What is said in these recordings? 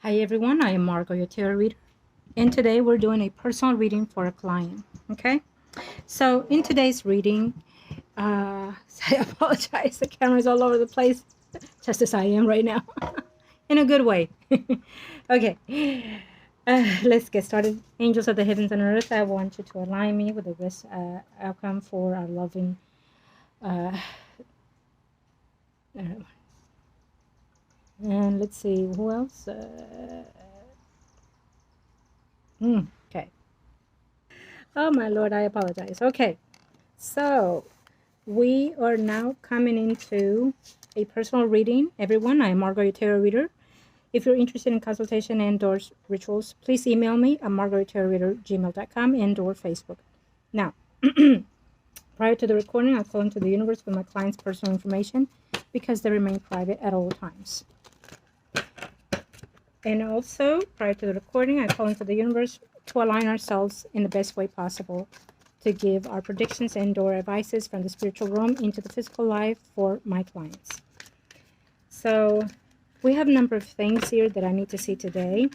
Hi everyone, I am Margo, your tarot reader, and today we're doing a personal reading for a client. Okay, so in today's reading, I apologize, the camera's all over the place, just as I am right now, in a good way. Okay, let's get started. Angels of the heavens and earth, I want you to align me with the best outcome for our loving. Uh, uh, and let's see who else. Okay. Oh my lord, I apologize. Okay, so we are now coming into a personal reading. Everyone, I am Margo, your tarot reader. If you're interested in consultation and or rituals, please email me at margourtarotreader@gmail.com and or Facebook. Now, prior to the recording, I call into the universe with my client's personal information because they remain private at all times. And also, prior to the recording, I call into the universe to align ourselves in the best way possible to give our predictions and or advices from the spiritual realm into the physical life for my clients. So we have a number of things here that I need to see today.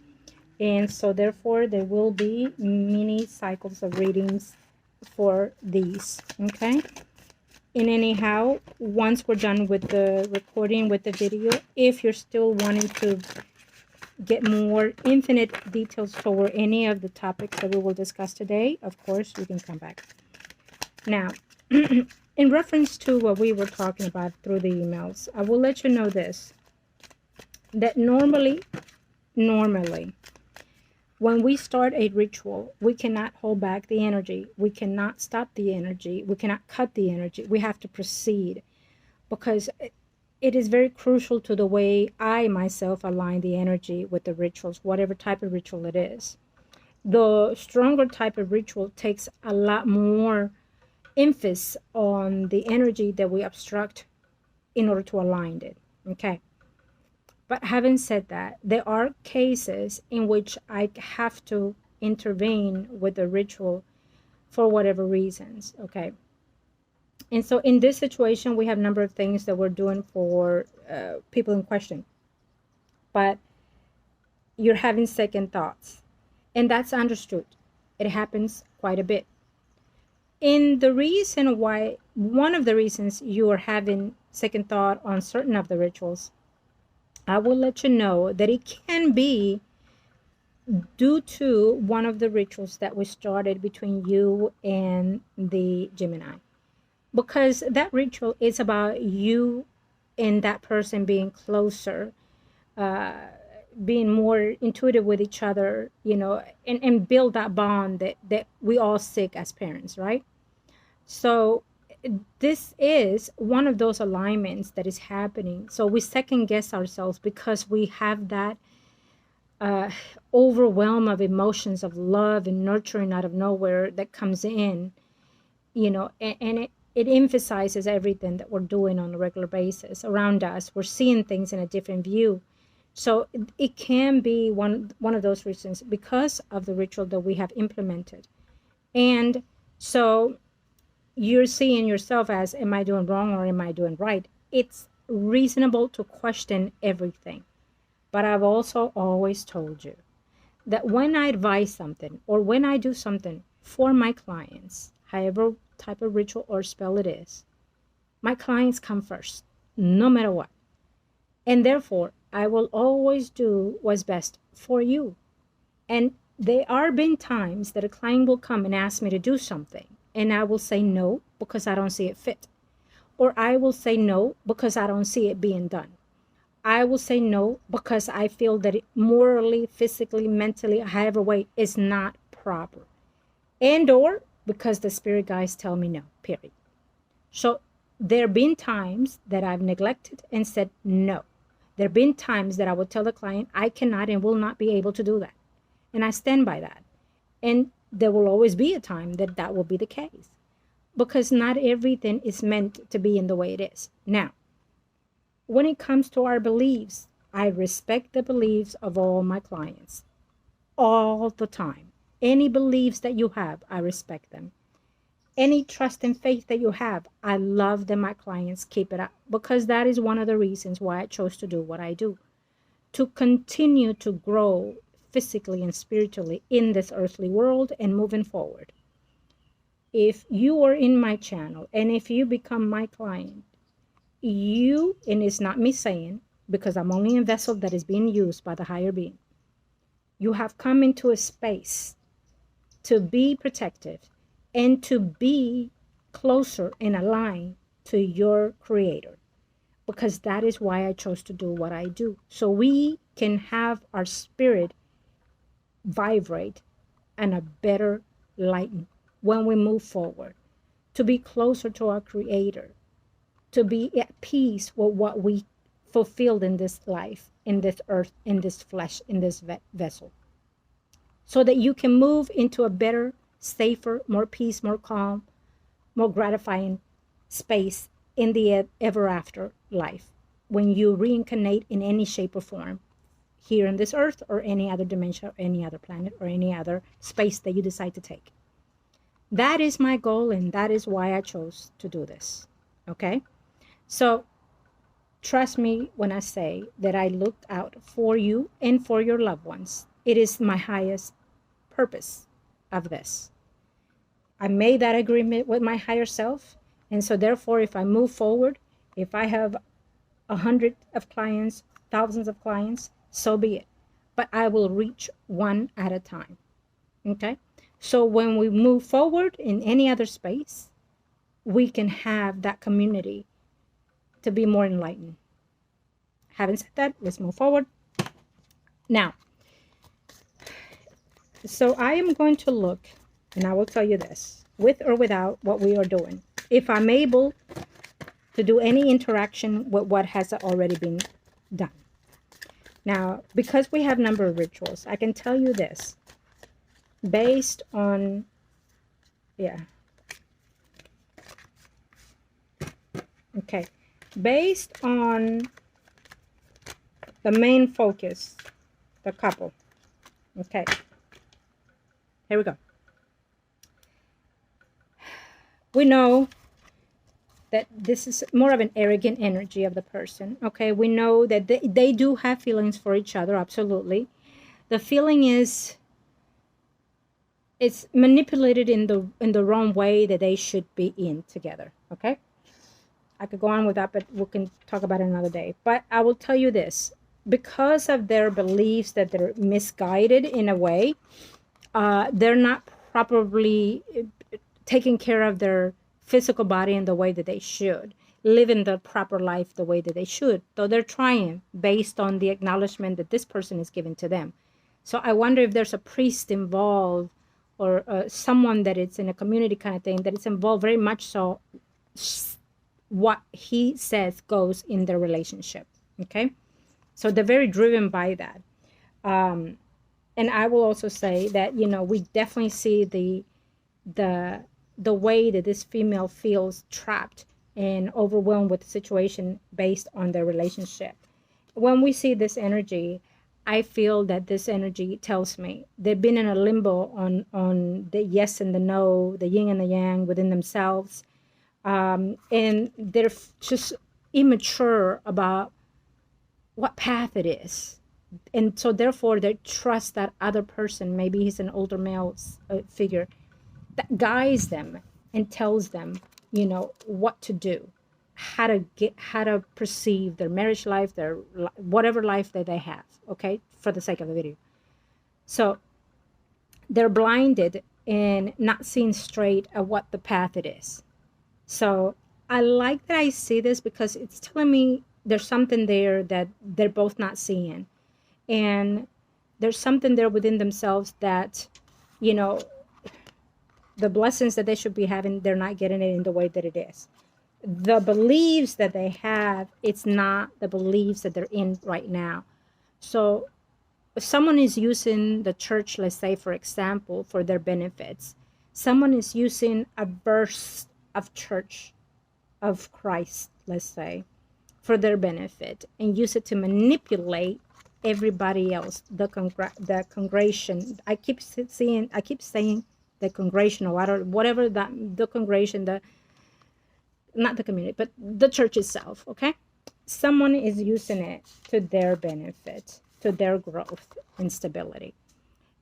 And so therefore there will be mini cycles of readings for these. Okay. And anyhow, once we're done with the recording with the video, if you're still wanting to get more infinite details for any of the topics that we will discuss today, of course, you can come back. Now, in reference to what we were talking about through the emails, I will let you know this, that normally, when we start a ritual, we cannot hold back the energy. We cannot stop the energy. We cannot cut the energy. We have to proceed because it is very crucial to the way I myself align the energy with the rituals, whatever type of ritual it is. The stronger type of ritual takes a lot more emphasis on the energy that we obstruct in order to align it. Okay. But having said that, there are cases in which I have to intervene with the ritual for whatever reasons. Okay. And so in this situation, we have a number of things that we're doing for people in question. But you're having second thoughts. And that's understood. It happens quite a bit. And the reason why, one of the reasons you are having second thought on certain of the rituals, I will let you know that it can be due to one of the rituals that we started between you and the Gemini. Because that ritual is about you and that person being closer, being more intuitive with each other, and build that bond that we all seek as parents, right? So this is one of those alignments that is happening. So we second guess ourselves because we have that overwhelm of emotions of love and nurturing out of nowhere that comes in, and it emphasizes everything that we're doing on a regular basis around us. We're seeing things in a different view. So it can be one of those reasons because of the ritual that we have implemented. And so you're seeing yourself as, am I doing wrong or am I doing right? It's reasonable to question everything. But I've also always told you that when I advise something or when I do something for my clients, however type of ritual or spell it is, my clients come first, no matter what. And therefore, I will always do what's best for you. And there are been times that a client will come and ask me to do something, and I will say no because I don't see it fit. Or I will say no because I don't see it being done. I will say no because I feel that it morally, physically, mentally, however way, is not proper. And or because the spirit guides tell me no, period. So there have been times that I've neglected and said no. There have been times that I would tell the client, I cannot and will not be able to do that. And I stand by that. And there will always be a time that that will be the case. Because not everything is meant to be in the way it is. Now, when it comes to our beliefs, I respect the beliefs of all my clients. All the time. Any beliefs that you have, I respect them. Any trust and faith that you have, I love that my clients keep it up. Because that is one of the reasons why I chose to do what I do. to continue to grow physically and spiritually in this earthly world and moving forward. If you are in my channel and if you become my client, and it's not me saying, because I'm only a vessel that is being used by the higher being, you have come into a space to be protective and to be closer and aligned to your creator, because that is why I chose to do what I do. So we can have our spirit vibrate and a better light when we move forward, to be closer to our creator, to be at peace with what we fulfilled in this life, in this earth, in this flesh, in this vessel, so that you can move into a better, safer, more peace, more calm, more gratifying space in the ever after life, when you reincarnate in any shape or form here in this earth or any other dimension or any other planet or any other space that you decide to take. That is my goal, and that is why I chose to do this. Okay? So trust me when I say that I looked out for you and for your loved ones. It is my highest purpose of this. I made that agreement with my higher self, and so therefore, if I move forward, if I have 100 of clients, thousands of clients, so be it. But I will reach one at a time. Okay? So when we move forward in any other space, we can have that community to be more enlightened. Having said that, let's move forward. Now, so I am going to look, and I will tell you this, with or without what we are doing, if I'm able to do any interaction with what has already been done. Now, because we have a number of rituals, I can tell you this, based on, based on the main focus, the couple. Okay, here we go. We know that this is more of an arrogant energy of the person. Okay, we know that they do have feelings for each other, absolutely. The feeling is, it's manipulated in the wrong way that they should be in together. Okay, I could go on with that, but we can talk about it another day. But I will tell you this, because of their beliefs that they're misguided in a way, they're not properly taking care of their physical body in the way that they should, living the proper life the way that they should, though they're trying based on the acknowledgement that this person is giving to them. So I wonder if there's a priest involved, or someone that it's in a community kind of thing, that it's involved very much so what he says goes in their relationship. Okay, so they're very driven by that. And I will also say that, you know, we definitely see the way that this female feels trapped and overwhelmed with the situation based on their relationship. When we see this energy, I feel that this energy tells me they've been in a limbo on the yes and the no, the yin and the yang within themselves. And they're just immature about what path it is. And so therefore they trust that other person, maybe he's an older male figure, that guides them and tells them, you know, what to do, how to perceive their marriage life, their whatever life that they have. Okay, for the sake of the video. So they're blinded and not seeing straight at what the path it is. So I like that I see this, because it's telling me there's something there that they're both not seeing, and there's something there within themselves that, you know, the blessings that they should be having, they're not getting it in the way that it is. The beliefs that they have, it's not the beliefs that they're in right now. So if someone is using the church, let's say, for example, for their benefits, someone is using a verse of church, of Christ, let's say, for their benefit, and use it to manipulate everybody else, the congregation. I keep saying the congregational, whatever that, the congregation, not the community, but the church itself. Okay, someone is using it to their benefit, to their growth and stability.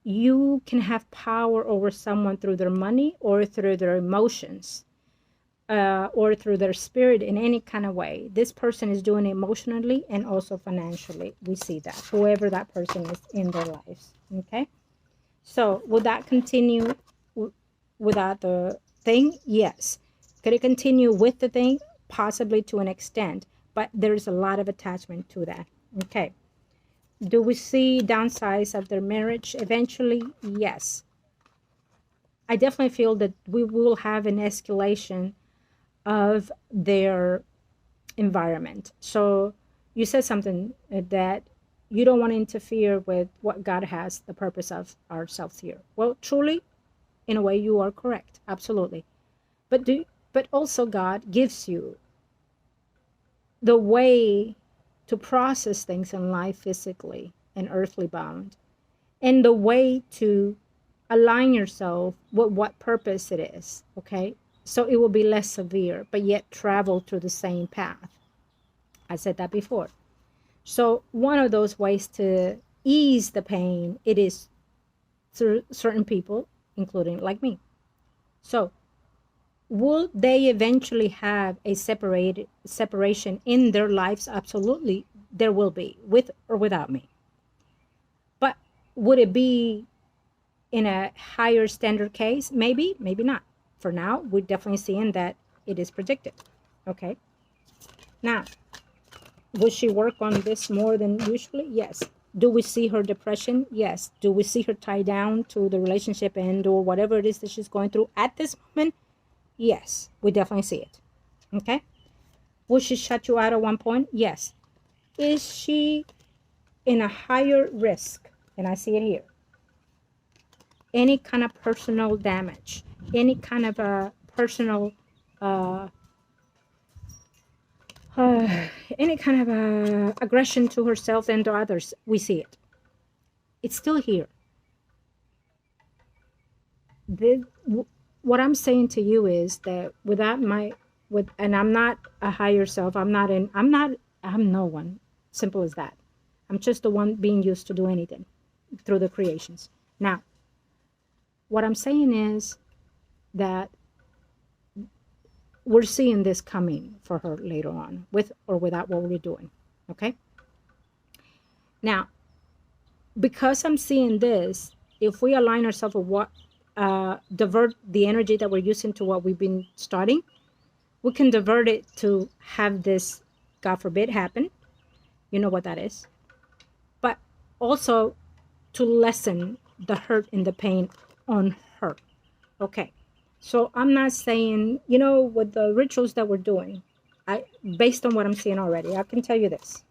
You can have power over someone through their money or through their emotions, or through their spirit in any kind of way. This person is doing it emotionally and also financially. We see that, whoever that person is in their lives. Okay? So, will that continue without the thing? Yes. Could it continue with the thing? Possibly to an extent, but there's a lot of attachment to that. Okay. Do we see downsides of their marriage eventually? Yes. I definitely feel that we will have an escalation of their environment. So you said something that you don't want to interfere with what God has the purpose of ourselves here. Well, truly, in a way, you are correct. Absolutely. But also God gives you the way to process things in life physically and earthly bound, and the way to align yourself with what purpose it is. Okay, so it will be less severe, but yet travel through the same path. I said that before. So one of those ways to ease the pain, it is through certain people, including like me. So will they eventually have a separation in their lives? Absolutely, there will be, with or without me. But would it be in a higher standard case? Maybe, maybe not. For now, we're definitely seeing that it is predicted. Okay. Now, will she work on this more than usually? Yes. Do we see her depression? Yes. Do we see her tied down to the relationship end or whatever it is that she's going through at this moment? Yes, we definitely see it. Okay. Will she shut you out at one point? Yes. Is she in a higher risk? And I see it here. Any kind of personal damage, any kind of a personal, any kind of aggression to herself and to others, we see it. It's still here. What I'm saying to you is that and I'm not a higher self. I'm no one. Simple as that. I'm just the one being used to do anything through the creations. Now, what I'm saying is that we're seeing this coming for her later on, with or without what we're doing. Okay? Now, because I'm seeing this, if we align ourselves with what, divert the energy that we're using to what we've been starting, we can divert it to have this, God forbid, happen. You know what that is. But also to lessen the hurt and the pain on her. Okay. So I'm not saying, with the rituals that we're doing, based on what I'm seeing already, I can tell you this.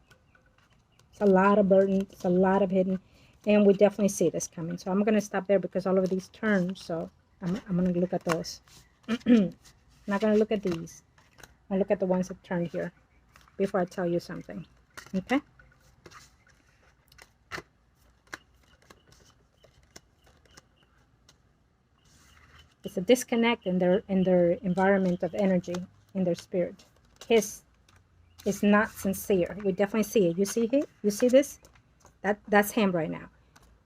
It's a lot of burden. It's a lot of hidden. And we definitely see this coming. So I'm going to stop there because all of these turn. So I'm going to look at those. I'm not going to look at these. I'll look at the ones that turned here before I tell you something. Okay? It's a disconnect in their environment of energy, in their spirit. His is not sincere. We definitely see it. You see it? You see this? That's him right now.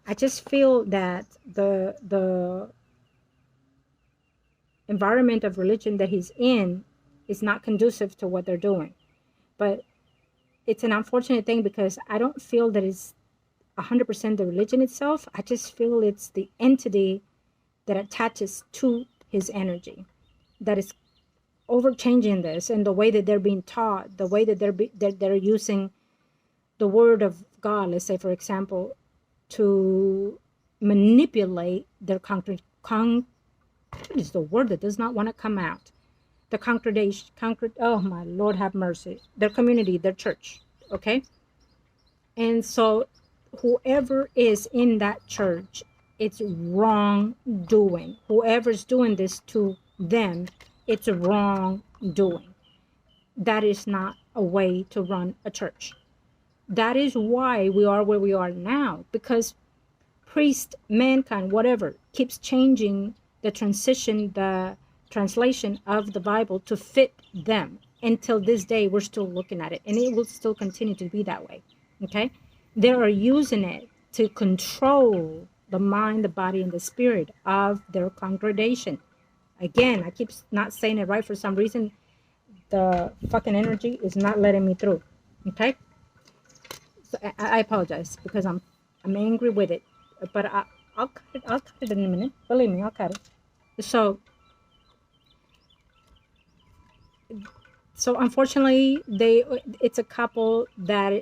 I just feel that the environment of religion that he's in is not conducive to what they're doing. But it's an unfortunate thing because I don't feel that it's 100% the religion itself. I just feel it's the entity that attaches to his energy that is overchanging this, and the way that they're being taught, the way that they're using the word of God, let's say, for example, to manipulate their what is the word that does not want to come out? The congregation, oh my Lord, have mercy. Their community, their church, okay? And so whoever is in that church, it's wrongdoing. Whoever's doing this to them, it's wrongdoing. That is not a way to run a church. That is why we are where we are now, because priest, mankind, whatever, keeps changing the translation of the Bible to fit them. Until this day, we're still looking at it, and it will still continue to be that way. Okay? They are using it to control the mind, the body, and the spirit of their congregation. Again, I keep not saying it right for some reason. The fucking energy is not letting me through. Okay? So I apologize because I'm angry with it. But I'll cut it. I'll cut it in a minute. Believe me, I'll cut it. So unfortunately, it's a couple that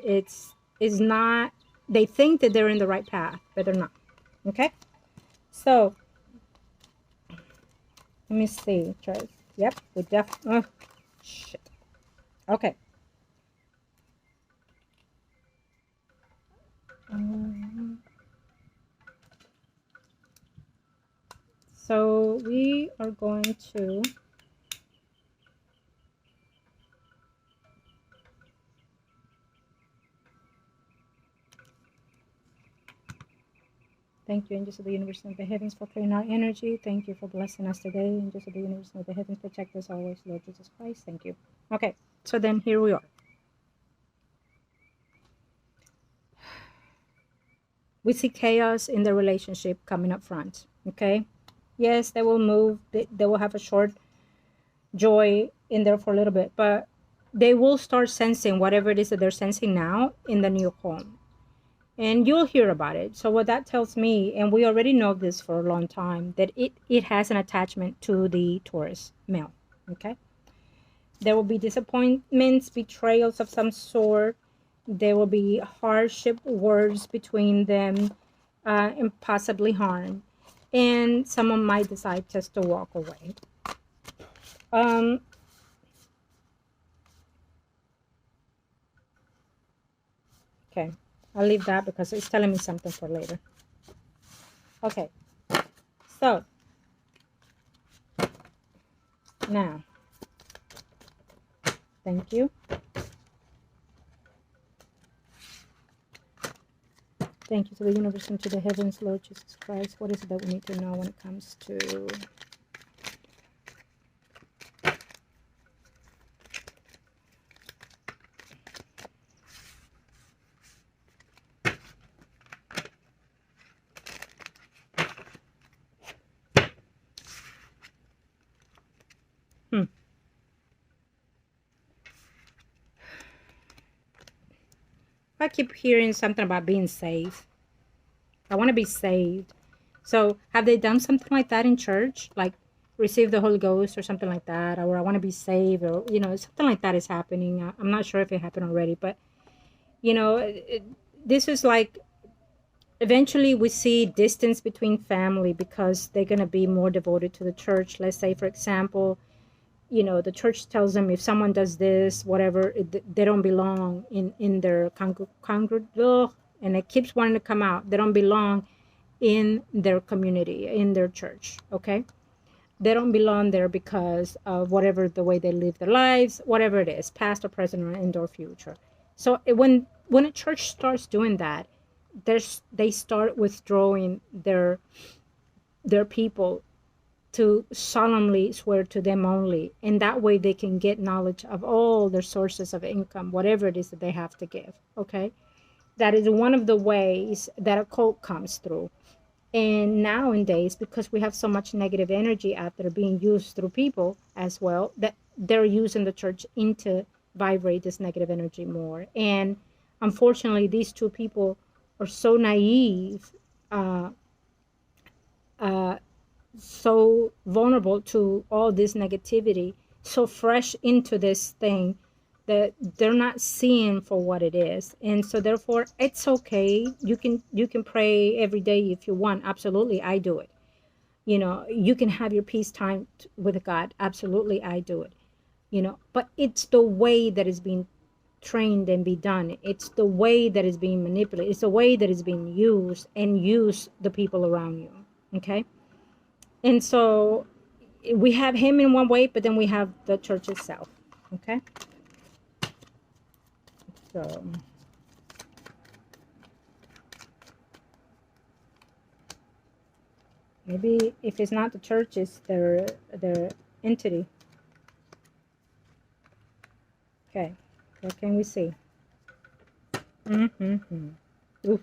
is not. They think that they're in the right path, but they're not. Okay. So let me see. Yep, we definitely. Oh, shit. Okay. So we are going to. Thank you, angels of the universe and the heavens, for clearing our energy. Thank you for blessing us today. Angels of the universe and the heavens, protect us always, Lord Jesus Christ. Thank you. Okay, so then here we are. We see chaos in the relationship coming up front. Okay, yes, they will move. They will have a short joy in there for a little bit, but they will start sensing whatever it is that they're sensing now in the new home. And you'll hear about it. So what that tells me, and we already know this for a long time, that it has an attachment to the Taurus male. Okay. There will be disappointments, betrayals of some sort. There will be hardship words between them, and possibly harm. And someone might decide just to walk away. Okay. I'll leave that because it's telling me something for later. Okay. So, now, thank you. Thank you to the universe and to the heavens, Lord Jesus Christ. What is it that we need to know when it comes to... I keep hearing something about being saved. I want to be saved. So have they done something like that in church? Like receive the Holy Ghost or something like that? Or I want to be saved, or, you know, something like that is happening. I'm not sure if it happened already, but, you know, this is like, eventually we see distance between family because they're going to be more devoted to the church. Let's say, for example, you know, the church tells them if someone does this, whatever, they don't belong in their congregation, and it keeps wanting to come out. They don't belong in their community, in their church. Okay, they don't belong there because of whatever, the way they live their lives, whatever it is, past or present or in their future. So when a church starts doing that, they start withdrawing their people to solemnly swear to them only, and that way they can get knowledge of all their sources of income, whatever it is that they have to give. Okay, that is one of the ways that a cult comes through. And nowadays, because we have so much negative energy out there being used through people as well, that they're using the church into vibrate this negative energy more. And unfortunately, these two people are so naive, so vulnerable to all this negativity, so fresh into this thing, that they're not seeing for what it is. And so therefore it's okay. You can pray every day if you want. Absolutely, I do it. You know, you can have your peace time with God. Absolutely, I do it. You know, but it's the way that is being trained and be done. It's the way that is being manipulated. It's the way that is being used, and use the people around you. Okay. And so we have him in one way, but then we have the church itself. Okay. So maybe if it's not the church, it's their entity. Okay. What can we see? Ooh.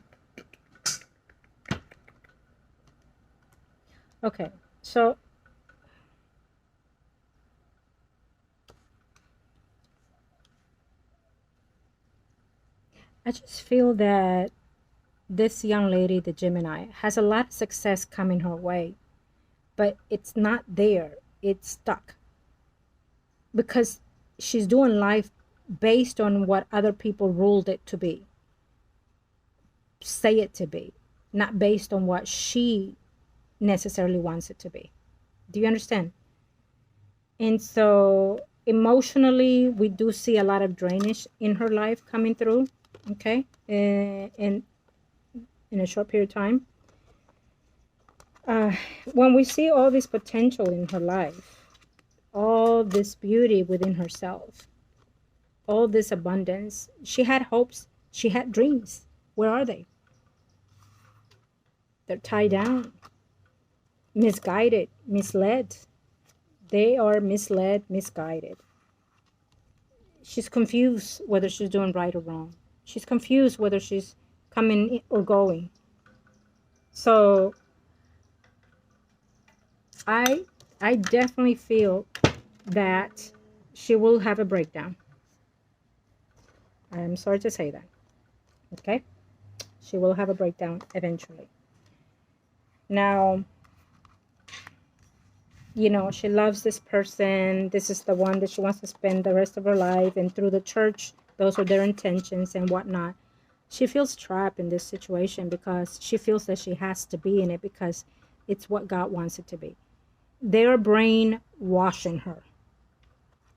Okay, so I just feel that this young lady, the Gemini, has a lot of success coming her way, but it's not there. It's stuck because she's doing life based on what other people ruled it to be, say it to be, not based on what she necessarily wants it to be. Do you understand? And so emotionally, we do see a lot of drainage in her life coming through, okay, in a short period of time. When we see all this potential in her life, all this beauty within herself, all this abundance, she had hopes, she had dreams. Where are they? They're tied down, misguided, misled. They are misled, misguided. She's confused whether she's doing right or wrong. She's confused whether she's coming or going. So I definitely feel that she will have a breakdown. I'm sorry to say that. Okay? She will have a breakdown eventually. Now, you know, she loves this person. This is the one that she wants to spend the rest of her life. And through the church, those are their intentions and whatnot. She feels trapped in this situation because she feels that she has to be in it because it's what God wants it to be. They're brainwashing her.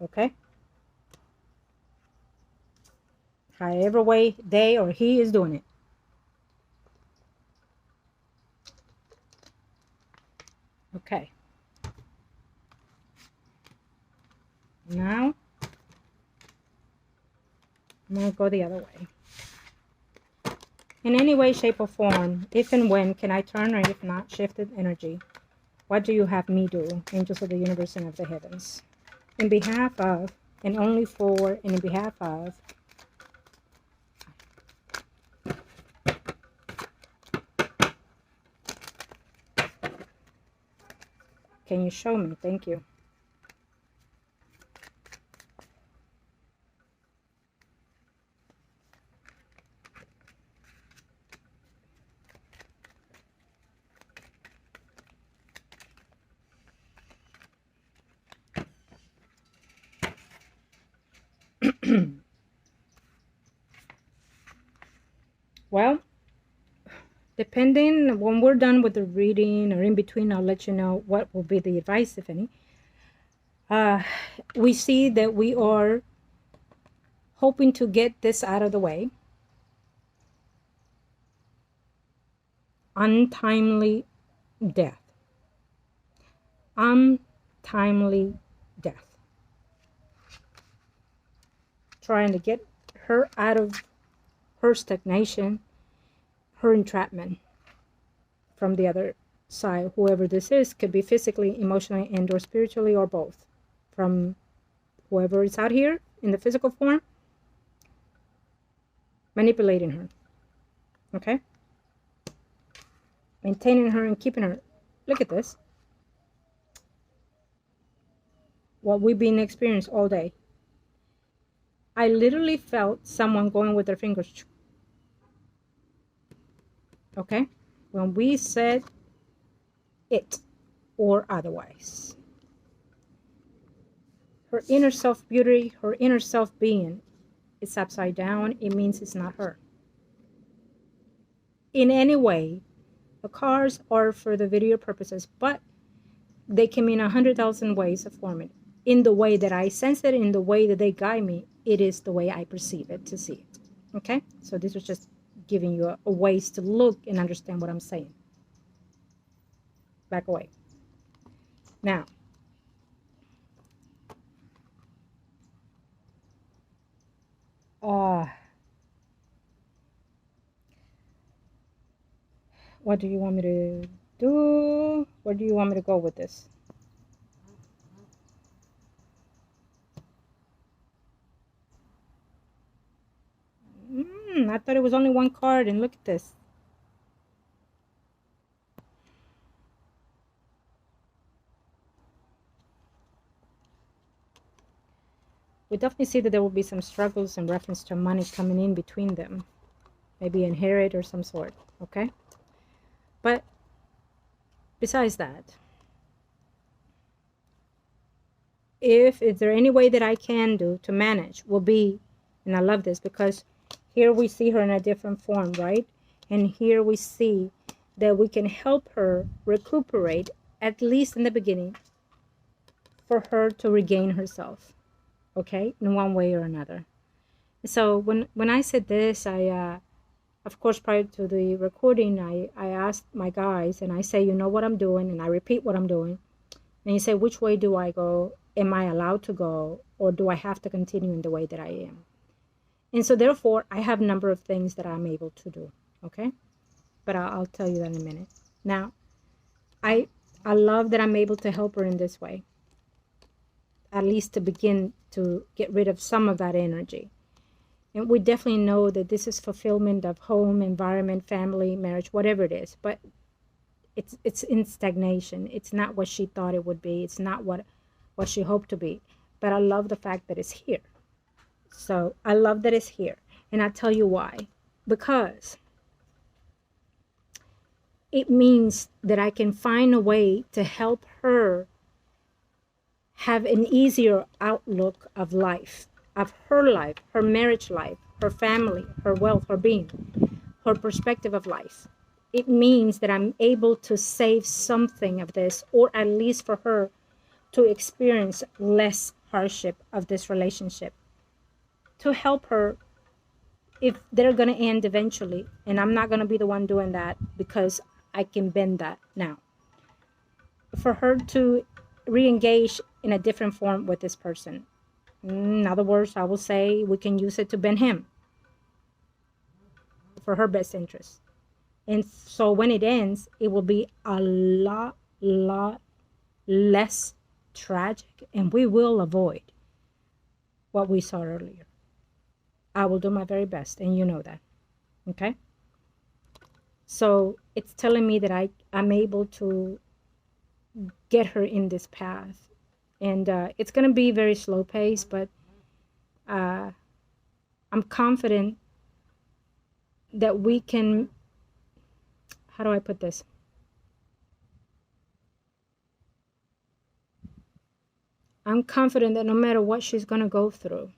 Okay? However way they or he is doing it. Okay. Now, I'm going to go the other way. In any way, shape, or form, if and when can I turn or if not, shifted energy? What do you have me do, angels of the universe and of the heavens? In behalf of, and only for, and in behalf of, can you show me? Thank you. Well, depending, when we're done with the reading or in between, I'll let you know what will be the advice, if any. We see that we are hoping to get this out of the way. Untimely death. Untimely death. Trying to get her out of her stagnation, her entrapment from the other side. Whoever this is could be physically, emotionally, and or spiritually, or both. From whoever is out here in the physical form, manipulating her. Okay? Maintaining her and keeping her. Look at this. What we've been experiencing all day. I literally felt someone going with their fingers. Okay? When we said it or otherwise. Her inner self beauty, her inner self being is upside down. It means it's not her. In any way, the cards are for the video purposes, but they can mean 100,000 ways of forming. In the way that I sense it, in the way that they guide me, it is the way I perceive it to see it. Okay? So this was just giving you a ways to look and understand what I'm saying. Back away. Now, what do you want me to do? Where do you want me to go with this? I thought it was only one card, and look at this. We definitely see that there will be some struggles in reference to money coming in between them. Maybe inherit or some sort, okay? But besides that, if is there any way that I can do to manage, will be, and I love this because here we see her in a different form, right? And here we see that we can help her recuperate, at least in the beginning, for her to regain herself, okay, in one way or another. So when I said this, I of course, prior to the recording, I asked my guys, and I say, you know what I'm doing, and I repeat what I'm doing. And you say, which way do I go? Am I allowed to go? Or do I have to continue in the way that I am? And so therefore, I have a number of things that I'm able to do, okay? But I'll tell you that in a minute. Now, I love that I'm able to help her in this way, at least to begin to get rid of some of that energy. And we definitely know that this is fulfillment of home, environment, family, marriage, whatever it is. But it's in stagnation. It's not what she thought it would be. It's not what she hoped to be. But I love the fact that it's here. So I love that it's here. And I'll tell you why. Because it means that I can find a way to help her have an easier outlook of life, of her life, her marriage life, her family, her wealth, her being, her perspective of life. It means that I'm able to save something of this, or at least for her to experience less hardship of this relationship, to help her if they're going to end eventually. And I'm not going to be the one doing that because I can bend that now. For her to re-engage in a different form with this person. In other words, I will say we can use it to bend him for her best interest. And so when it ends, it will be a lot less tragic, and we will avoid what we saw earlier. I will do my very best, and you know that, okay? So it's telling me that I'm able to get her in this path. And it's going to be very slow pace, but I'm confident that we can, how do I put this? I'm confident that no matter what she's going to go through,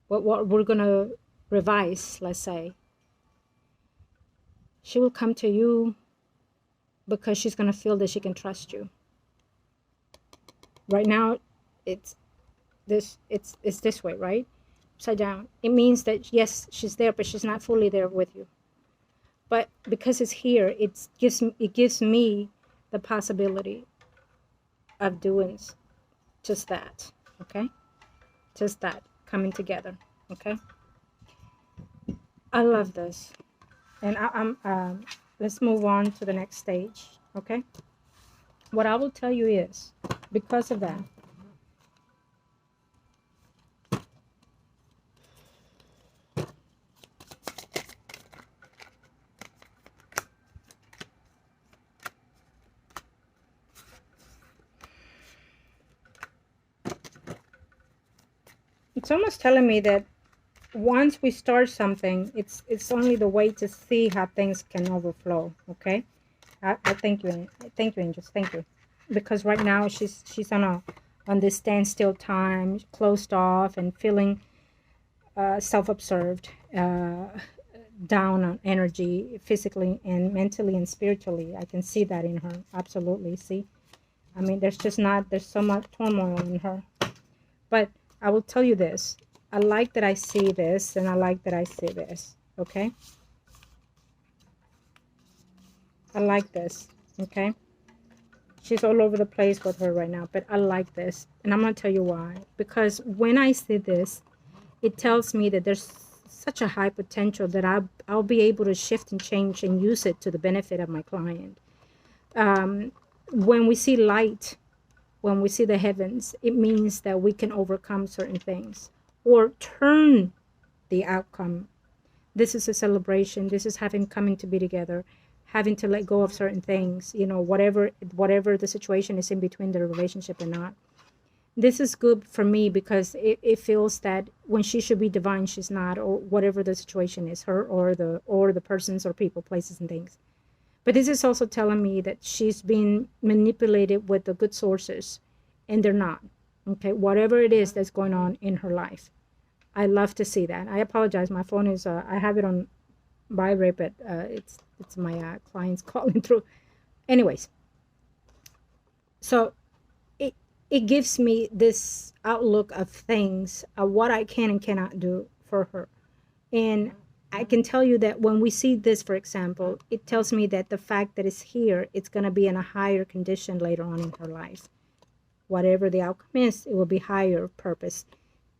what we're going to revise, let's say, she will come to you because she's going to feel that she can trust you. Right now, it's this way, right? Upside down. It means that yes, she's there, but she's not fully there with you. But because it's here, it gives me the possibility of doing just that. Okay, just that coming together. Okay. I love this, and I'm let's move on to the next stage. Okay. What I will tell you is, because of that, it's almost telling me that once we start something, it's only the way to see how things can overflow. Okay. I thank you, angels, thank you, because right now she's on this standstill time, closed off, and feeling self-absorbed, down on energy, physically and mentally and spiritually. I can see that in her, absolutely. See, I mean, there's so much turmoil in her. But I will tell you this: I like that I see this, and I like that I see this. Okay. I like this, okay? She's all over the place with her right now, but I like this. And I'm going to tell you why. Because when I see this, it tells me that there's such a high potential that I'll be able to shift and change and use it to the benefit of my client. When we see light, when we see the heavens, it means that we can overcome certain things or turn the outcome This is a celebration. This is having coming to be together, having to let go of certain things, you know, whatever the situation is in between the relationship or not. This is good for me because it feels that when she should be divine, she's not, or whatever the situation is, her or the persons or people, places and things. But this is also telling me that she's being manipulated with the good sources, and they're not. Okay, whatever it is that's going on in her life. I love to see that. I apologize. My phone is, I have it on vibrate, but it's my clients calling through. Anyways, so it gives me this outlook of things, what I can and cannot do for her. And I can tell you that when we see this, for example, it tells me that the fact that it's here, it's going to be in a higher condition later on in her life. Whatever the outcome is, it will be higher purpose,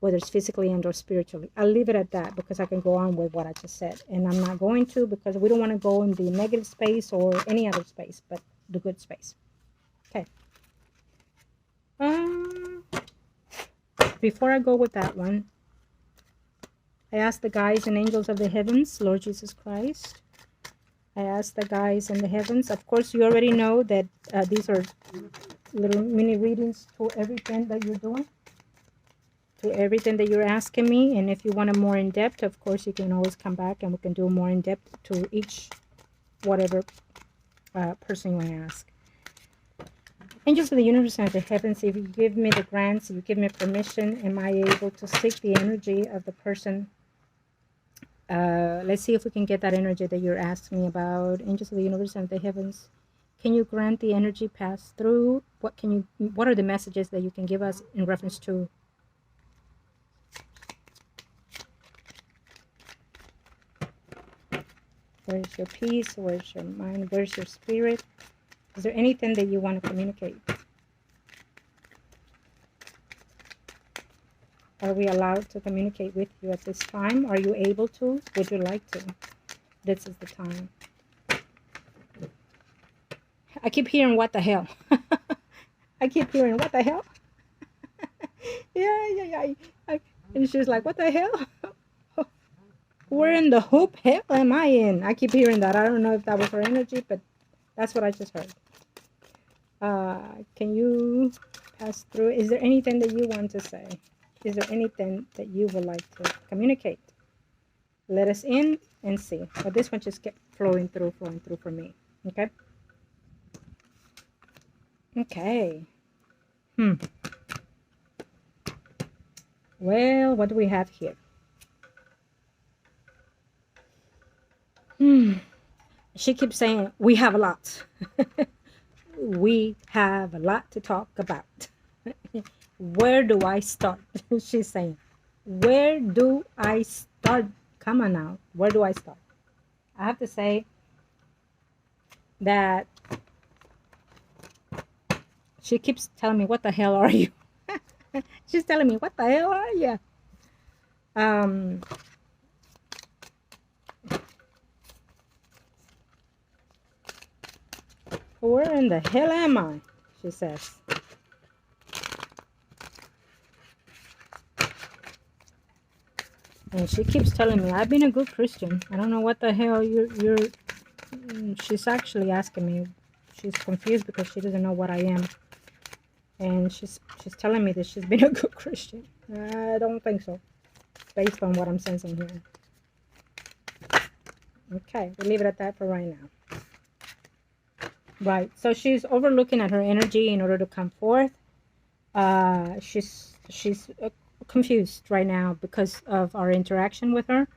whether it's physically and or spiritually. I'll leave it at that because I can go on with what I just said. And I'm not going to, because we don't want to go in the negative space or any other space, but the good space. Okay. Before I go with that one, I asked the guides and angels of the heavens, Lord Jesus Christ. I asked the guides in the heavens. Of course, you already know that these are little mini readings to everything that you're doing, to everything that you're asking me. And if you want a more in-depth, of course, you can always come back and we can do more in-depth to each whatever person you want to ask. Angels of the universe and of the heavens, if you give me the grants, if you give me permission, am I able to seek the energy of the person? Let's see if we can get that energy that you're asking me about. Angels of the universe and of the heavens, can you grant the energy pass through? What are the messages that you can give us in reference to? Where's your peace? Where's your mind? Where's your spirit? Is there anything that you want to communicate? Are we allowed to communicate with you at this time? Are you able to? Would you like to? This is the time. I keep hearing, what the hell? I keep hearing, what the hell? yeah. And she's like, what the hell? Where in the hoop hell am I in? I keep hearing that. I don't know if that was her energy, but that's what I just heard. Can you pass through? Is there anything that you want to say? Is there anything that you would like to communicate? Let us in and see. But this one just kept flowing through for me. Okay? Okay. Well, what do we have here? She keeps saying, we have a lot. We have a lot to talk about. Where do I start? She's saying, where do I start? Come on now. Where do I start? I have to say that she keeps telling me, what the hell are you? She's telling me, what the hell are you? Where in the hell am I? She says. And she keeps telling me, I've been a good Christian. I don't know what the hell you're she's actually asking me. She's confused because she doesn't know what I am. And she's telling me that she's been a good Christian. I don't think so, based on what I'm sensing here. Okay, we'll leave it at that for right now. Right, so she's overlooking at her energy in order to come forth. She's confused right now because of our interaction with her.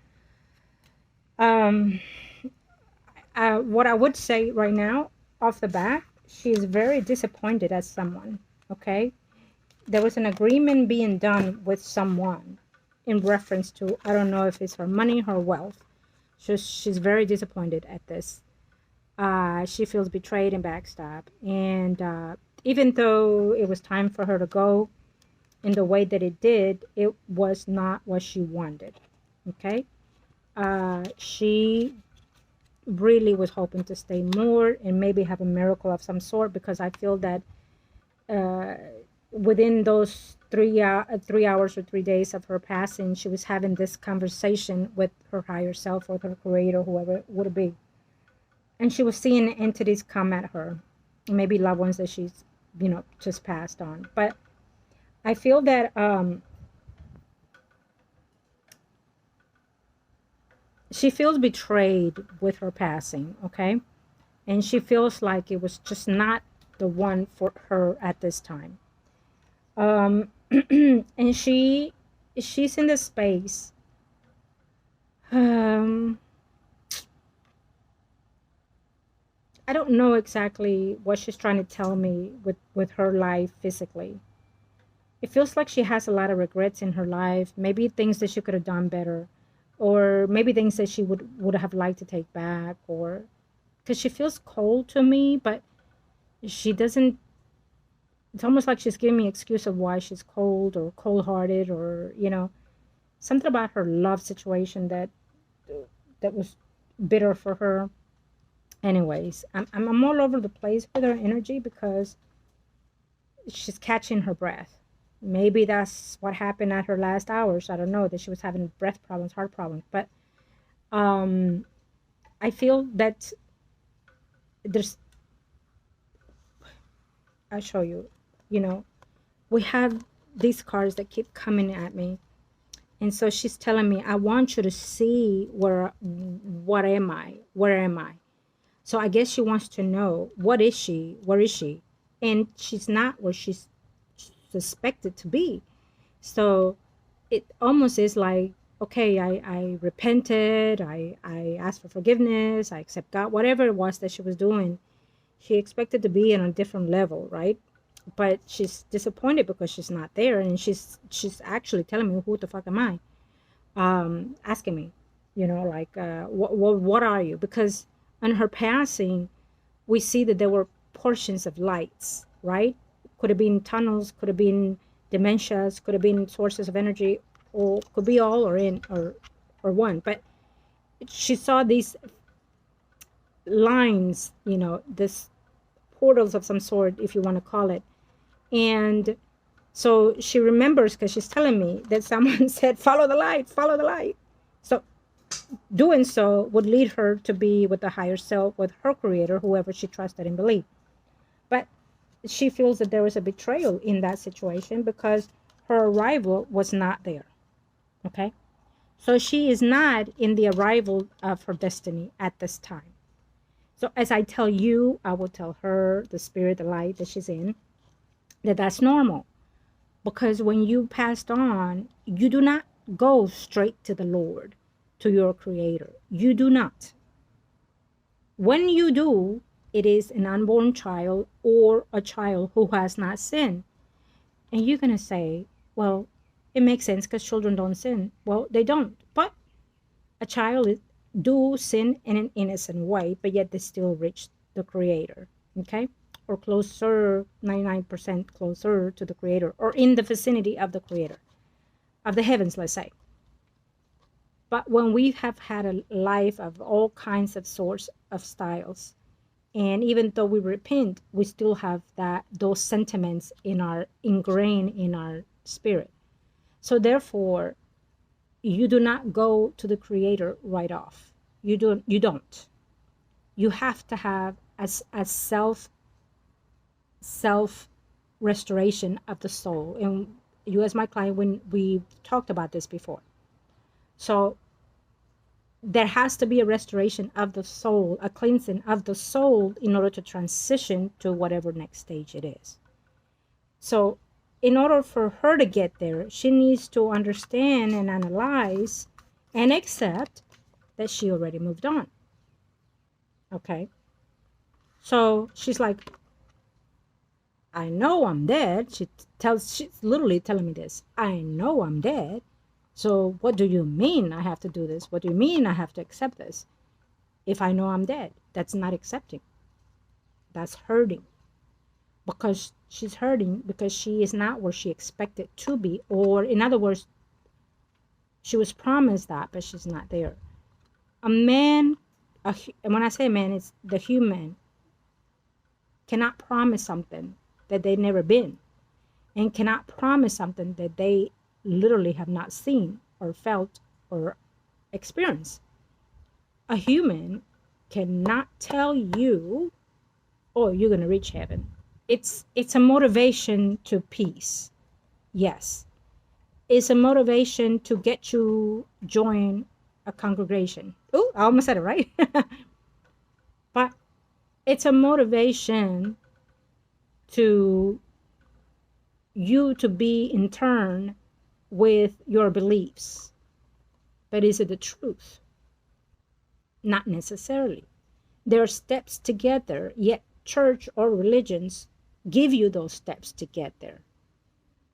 What I would say right now, off the bat, she is very disappointed at someone, okay? There was an agreement being done with someone in reference to, I don't know if it's her money, her wealth. She's very disappointed at this. She feels betrayed and backstabbed. And even though it was time for her to go in the way that it did, it was not what she wanted. Okay? She really was hoping to stay more and maybe have a miracle of some sort, because I feel that within those 3 hours or 3 days of her passing, she was having this conversation with her higher self, with her creator, whoever it would be. And she was seeing entities come at her, maybe loved ones that she's, just passed on. But I feel that she feels betrayed with her passing, okay? And she feels like it was just not the one for her at this time. And she's in the space. I don't know exactly what she's trying to tell me with her life physically. It feels like she has a lot of regrets in her life, maybe things that she could have done better, or maybe things that she would have liked to take back, or because she feels cold to me, but she doesn't. It's almost like she's giving me an excuse of why she's cold or cold-hearted, or something about her love situation that was bitter for her. Anyways, I'm all over the place with her energy because she's catching her breath. Maybe that's what happened at her last hours. I don't know, that she was having breath problems, heart problems. But I feel that I'll show you, we have these cards that keep coming at me. And so she's telling me, I want you to see what am I? Where am I? So I guess she wants to know, what is she? Where is she? And she's not where she's suspected to be. So it almost is like, okay, I repented, I asked for forgiveness, I accept God, whatever it was that she was doing. She expected to be on a different level, right? But she's disappointed because she's not there, and she's actually telling me, who the fuck am I? Asking me, like, what are you? Because on her passing, we see that there were portions of lights, right? Could have been tunnels, could have been dementias, could have been sources of energy, or could be all or one. But she saw these lines, this portals of some sort, if you want to call it. And so she remembers, because she's telling me that someone said, follow the light, follow the light. So doing so would lead her to be with the higher self, with her creator, whoever she trusted and believed. But she feels that there was a betrayal in that situation because her arrival was not there. Okay? So she is not in the arrival of her destiny at this time. So as I tell you, I will tell her, the spirit, the light that she's in, that's normal. Because when you passed on, you do not go straight to the Lord, to your creator. You do not. When you do, it is an unborn child or a child who has not sinned. And you're going to say, well, it makes sense because children don't sin. Well, they don't. But a child do sin in an innocent way, but yet they still reach the creator. Okay? Or closer, 99% closer to the creator, or in the vicinity of the creator, of the heavens, let's say. But when we have had a life of all kinds of sorts of styles, and even though we repent, we still have those sentiments ingrained in our spirit. So therefore, you do not go to the creator right off. You don't. You have to have a self restoration of the soul. And you, as my client, when we talked about this before. So there has to be a restoration of the soul, a cleansing of the soul, in order to transition to whatever next stage it is. So in order for her to get there, she needs to understand and analyze and accept that she already moved on. Okay? So she's like, I know I'm dead. She's literally telling me this. I know I'm dead. So what do you mean I have to do this? What do you mean I have to accept this? If I know I'm dead, that's not accepting. That's hurting. Because she's hurting because she is not where she expected to be. Or in other words, she was promised that, but she's not there. A man, and when I say man, it's the human, cannot promise something that they've never been. and cannot promise something that they literally have not seen or felt or experienced. A human cannot tell you, oh, you're going to reach heaven. It's a motivation to peace. Yes. It's a motivation to get you join a congregation. Oh, I almost said it right. But it's a motivation to you to be in turn with your beliefs. But is it the truth? Not necessarily. There are steps to get there, yet church or religions give you those steps to get there.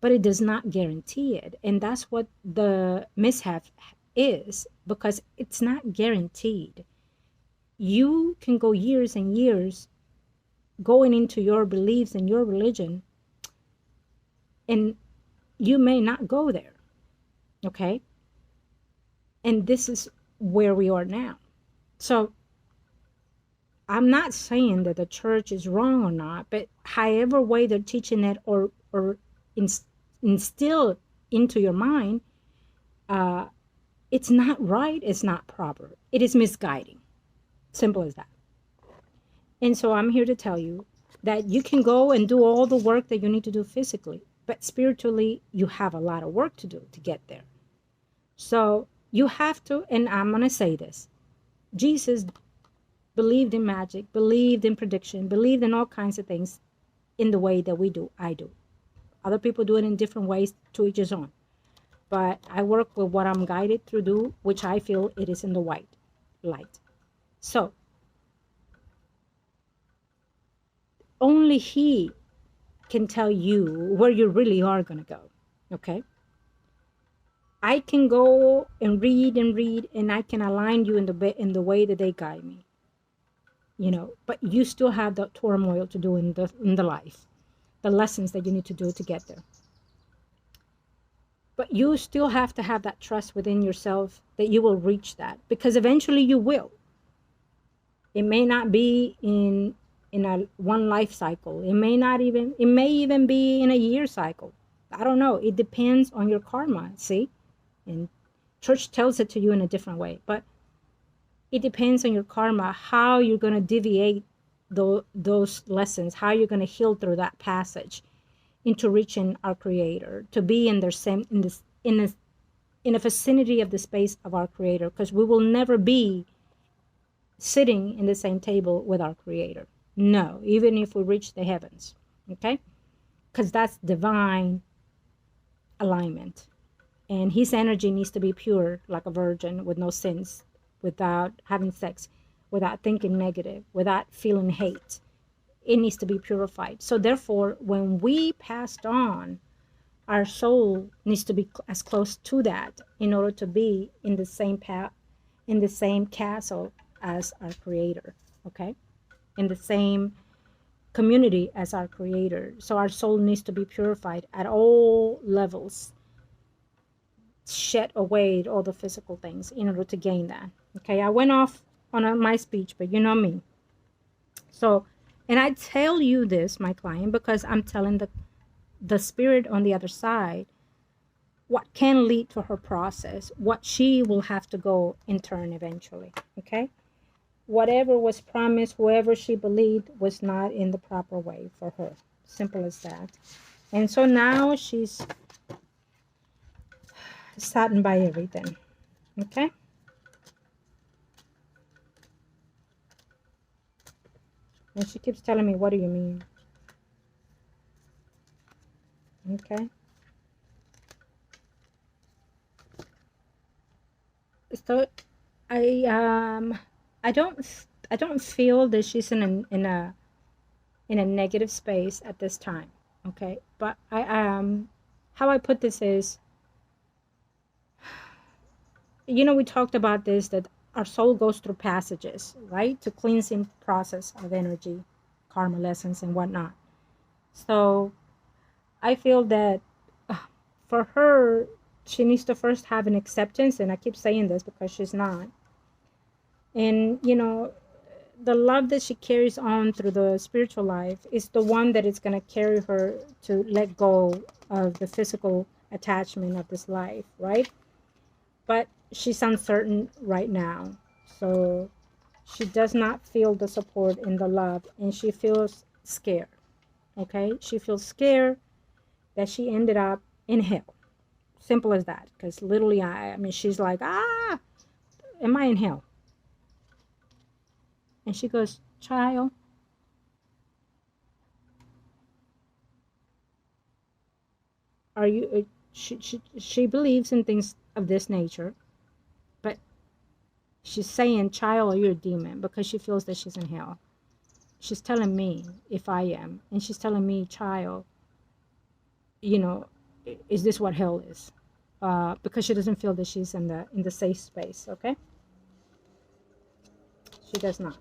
But it does not guarantee it. And that's what the mishap is, because it's not guaranteed. You can go years and years going into your beliefs and your religion, and you may not go there. Okay? And this is where we are now. So I'm not saying that the church is wrong or not, but however way they're teaching it or instill into your mind, it's not right, it's not proper. It is misguiding. Simple as that. And so I'm here to tell you that you can go and do all the work that you need to do physically, but spiritually, you have a lot of work to do to get there. So you have to, and I'm going to say this, Jesus believed in magic, believed in prediction, believed in all kinds of things in the way that we do, I do. Other people do it in different ways, to each his own. But I work with what I'm guided to do, which I feel it is in the white light. So, only he can tell you where you really are going to go, okay? I can go and read, and I can align you in the way that they guide me, you know. But you still have the turmoil to do in the life, the lessons that you need to do to get there. But you still have to have that trust within yourself that you will reach that, because eventually you will. It may not be in a one life cycle. It may even be in a year cycle. I don't know. It depends on your karma, see? And church tells it to you in a different way, but it depends on your karma, how you're going to deviate those lessons, how you're going to heal through that passage into reaching our Creator, to be in the vicinity of the space of our Creator, because we will never be sitting in the same table with our Creator. No, even if we reach the heavens, okay? Because that's divine alignment. And his energy needs to be pure, like a virgin, with no sins, without having sex, without thinking negative, without feeling hate. It needs to be purified. So therefore, when we passed on, our soul needs to be as close to that in order to be in the same path, in the same castle as our Creator, okay? In the same community as our Creator. So our soul needs to be purified at all levels. Shed away all the physical things in order to gain that. Okay, I went off on my speech, but you know me. So, and I tell you this, my client, because I'm telling the spirit on the other side what can lead to her process, what she will have to go in turn eventually. Okay, whatever was promised, whoever she believed was not in the proper way for her. Simple as that. And so now she's saddened by everything. Okay, and she keeps telling me, what do you mean? Okay, so I don't feel that she's in a negative space at this time. Okay, but how I put this is, you know, we talked about this, that our soul goes through passages, right? To cleansing process of energy, karma lessons and whatnot. So I feel that for her, she needs to first have an acceptance. And I keep saying this because she's not. And, you know, the love that she carries on through the spiritual life is the one that is going to carry her to let go of the physical attachment of this life, right? But she's uncertain right now. So she does not feel the support and the love, and she feels scared. Okay? She feels scared that she ended up in hell. Simple as that. Because literally, I mean, she's like, am I in hell? And she goes, child, are you, she believes in things of this nature, but she's saying, child, are you a demon? Because she feels that she's in hell. She's telling me if I am, and she's telling me, child, you know, is this what hell is? Because she doesn't feel that she's in the safe space. Okay, she does not.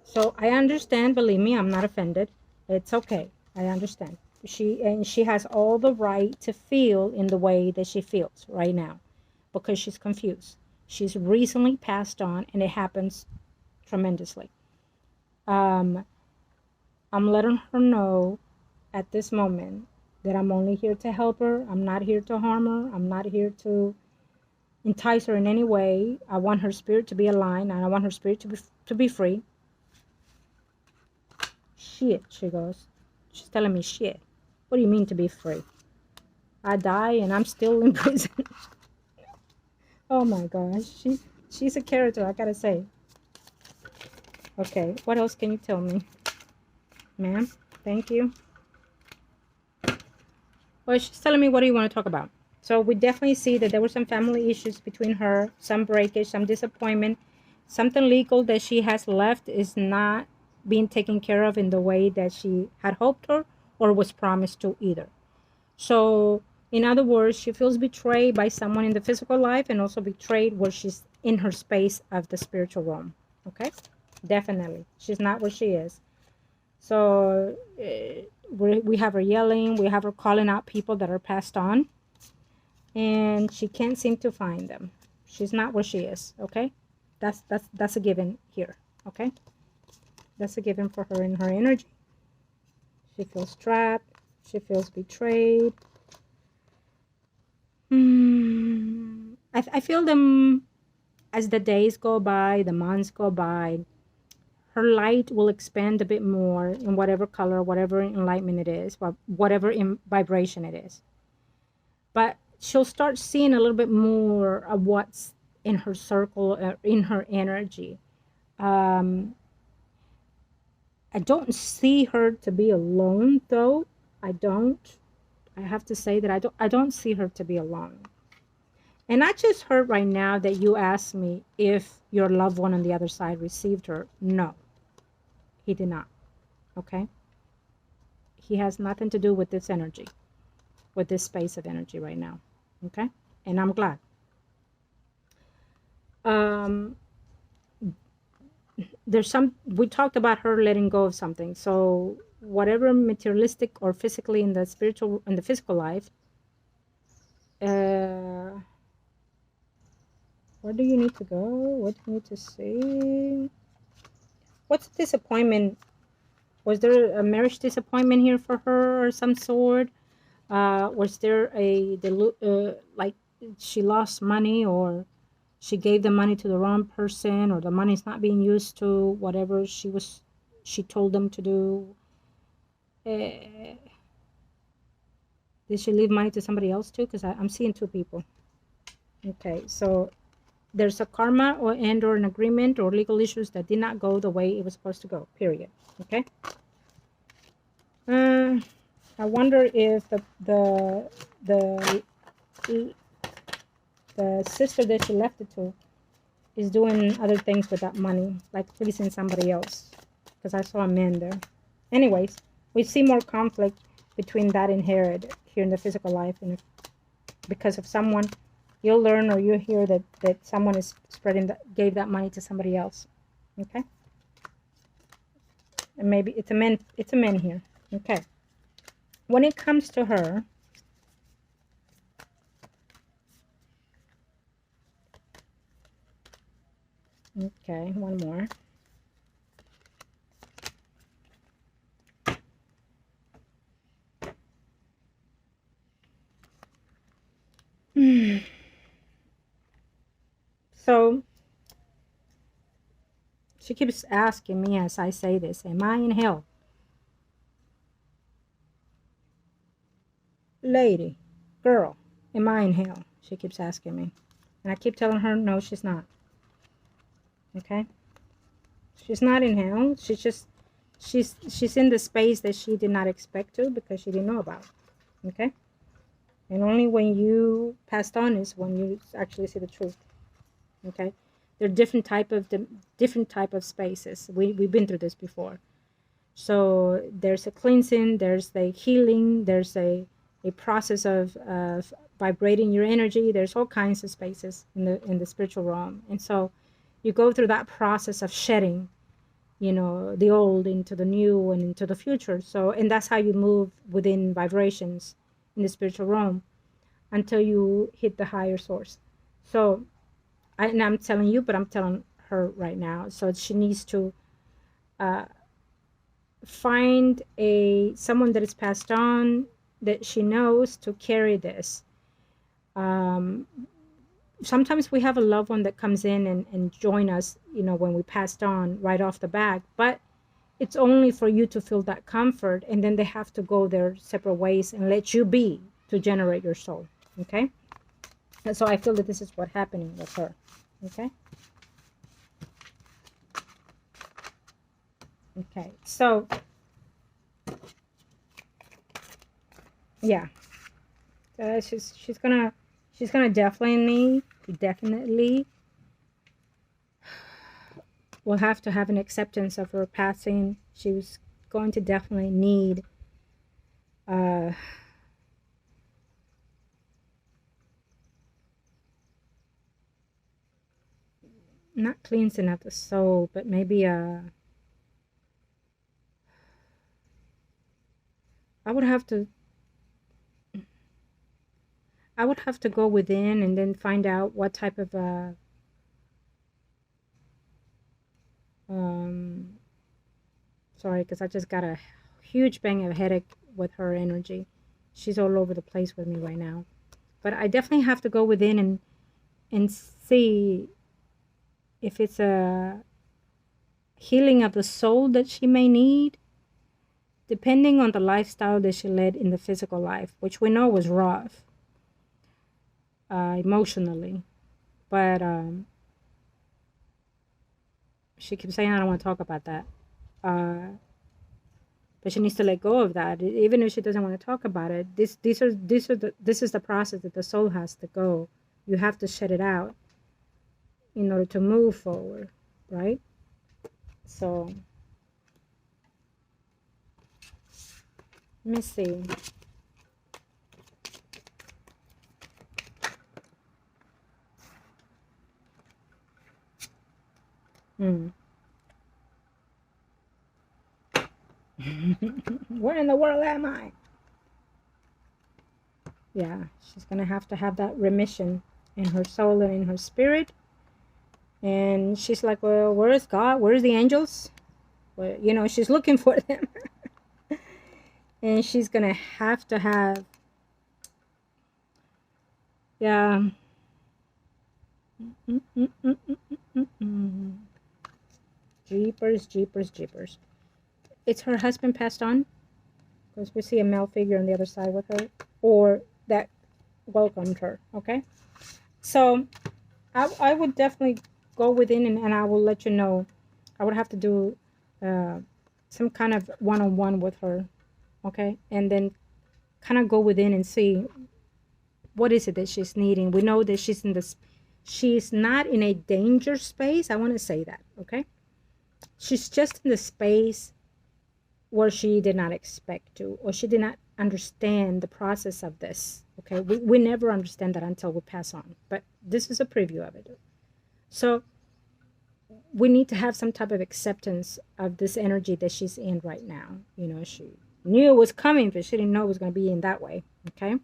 So I understand. Believe me, I'm not offended. It's okay. I understand. She has all the right to feel in the way that she feels right now, because she's confused. She's recently passed on, and it happens tremendously. I'm letting her know at this moment that I'm only here to help her. I'm not here to harm her. I'm not here to entice her in any way. I want her spirit to be aligned, and I want her spirit to be free. Shit, she goes. She's telling me shit. What do you mean to be free? I die and I'm still in prison. Oh my gosh, she's a character, I gotta say. Okay, what else can you tell me, ma'am? Thank you. Well, she's telling me, what do you want to talk about? So we definitely see that there were some family issues between her, some breakage, some disappointment, something legal that she has left is not being taken care of in the way that she had hoped or was promised to either. So in other words, she feels betrayed by someone in the physical life, and also betrayed where she's in her space of the spiritual realm. Okay, definitely she's not where she is. So we have her yelling, we have her calling out people that are passed on, and she can't seem to find them. She's not where she is. Okay, that's a given here. Okay, that's a given for her in her energy. She feels trapped, she feels betrayed. I feel them as the days go by, the months go by. Her light will expand a bit more in whatever color, whatever enlightenment it is, whatever in vibration it is. But she'll start seeing a little bit more of what's in her circle, in her energy. I don't see her to be alone, though. I don't. I have to say that I don't see her to be alone. And I just heard right now that you asked me if your loved one on the other side received her. No, he did not. Okay? He has nothing to do with this energy, with this space of energy right now. Okay? And I'm glad. We talked about her letting go of something. So whatever materialistic or physically in the physical life, where do you need to go? What do you need to see? What's the disappointment? Was there a marriage disappointment here for her or some sort? Was there like she lost money, or she gave the money to the wrong person, or the money's not being used to whatever she told them to do? Did she leave money to somebody else too? Because I'm seeing two people. Okay, so there's a karma or an agreement or legal issues that did not go the way it was supposed to go, period. Okay. I wonder if the sister that she left it to is doing other things with that money, like pleasing somebody else, because I saw a man there. Anyways, we see more conflict between that and Herod here in the physical life, and because of someone, you'll learn or you'll hear that someone is gave that money to somebody else. Okay, and maybe it's a man here. Okay, when it comes to her, okay, one more. She keeps asking me as I say this, am I in hell? Lady, girl, am I in hell? She keeps asking me. And I keep telling her, no, she's not. Okay? She's not in hell. She's in the space that she did not expect to, because she didn't know about. Okay? And only when you passed on is when you actually see the truth. Okay? There are different type of spaces. We've been through this before. So there's a cleansing, there's the healing, there's a process of vibrating your energy. There's all kinds of spaces in the spiritual realm. And so you go through that process of shedding, you know, the old into the new and into the future. So, and that's how you move within vibrations in the spiritual realm until you hit the higher source. So, and I'm telling you, but I'm telling her right now. So she needs to find someone that is passed on that she knows to carry this. Sometimes we have a loved one that comes in and join us, you know, when we passed on right off the bat, but it's only for you to feel that comfort, and then they have to go their separate ways and let you be to generate your soul. Okay? And so I feel that this is what's happening with her. Okay? Okay, so yeah, she's gonna definitely will have to have an acceptance of her passing. She was going to definitely need not cleansing of the soul, but maybe I would have to go within and then find out what type of sorry, because I just got a huge bang of headache with her energy. She's all over the place with me right now. But I definitely have to go within and see if it's a healing of the soul that she may need, depending on the lifestyle that she led in the physical life, which we know was rough emotionally. But she keeps saying, I don't want to talk about that. But she needs to let go of that. Even if she doesn't want to talk about it, this is the process that the soul has to go. You have to shut it out in order to move forward, right? So let me see. Where in the world am I? Yeah, she's gonna have to have that remission in her soul and in her spirit. And she's like, well, where's God? Where's the angels? Well, you know, she's looking for them. And she's gonna have to have, yeah. Jeepers. It's her husband passed on, because we see a male figure on the other side with her, or that welcomed her. Okay, so I would definitely go within, and I will let you know. I would have to do some kind of one-on-one with her, okay, and then kind of go within and see what is it that she's needing. We know that she's not in a danger space. I want to say that, okay? She's just in the space where she did not expect to, or she did not understand the process of this, okay? We never understand that until we pass on, but this is a preview of it. So we need to have some type of acceptance of this energy that she's in right now. You know, she knew it was coming, but she didn't know it was going to be in that way, okay?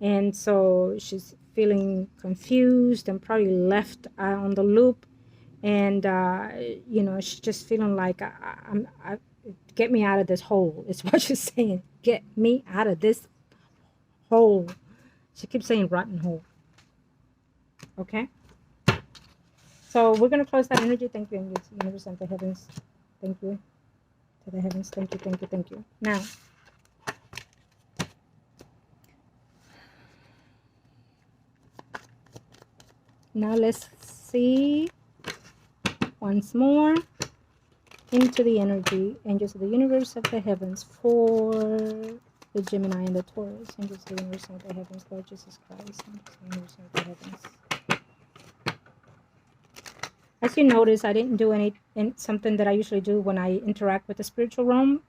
And so she's feeling confused and probably left on the loop. And, you know, she's just feeling like, get me out of this hole, is what she's saying. Get me out of this hole. She keeps saying rotten hole. Okay? So we're going to close that energy. Thank you, angels, universe, and the heavens. Thank you. To the heavens. Thank you, thank you, thank you. Now let's see once more into the energy. Angels of the universe, of the heavens, for the Gemini and the Taurus. Angels of the universe, of the heavens, Lord Jesus Christ. Angels of the universe, of the heavens. As you notice, I didn't do something that I usually do when I interact with the spiritual realm,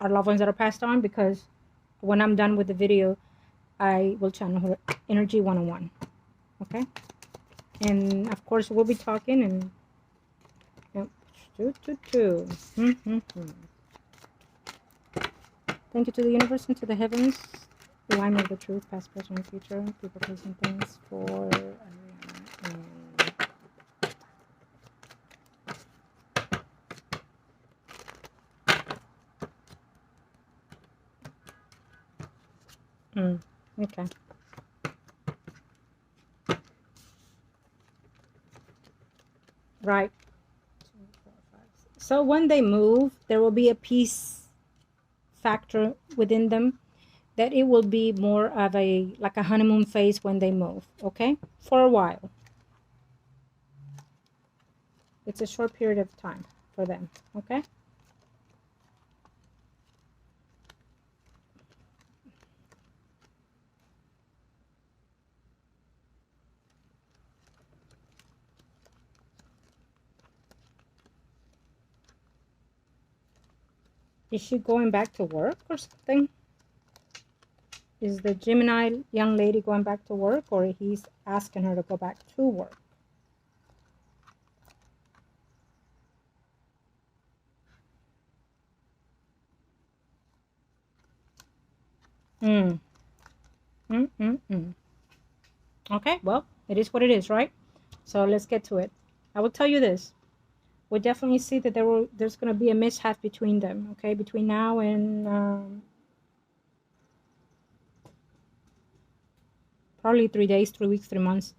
our loved ones that are passed on, because when I'm done with the video, I will channel her energy one-on-one. Okay? And of course, we'll be talking and Thank you to the universe and to the heavens. Alignment of the truth, past, present, and future. People, placing things for okay. Right. So when they move, there will be a peace factor within them, that it will be more of like a honeymoon phase when they move, okay? For a while. It's a short period of time for them, okay? Is she going back to work or something? Is the Gemini young lady going back to work, or he's asking her to go back to work? Okay, well, it is what it is, right? So let's get to it. I will tell you this. We definitely see that there's going to be a mishap between them, okay? Between now and probably 3 days, 3 weeks, 3 months.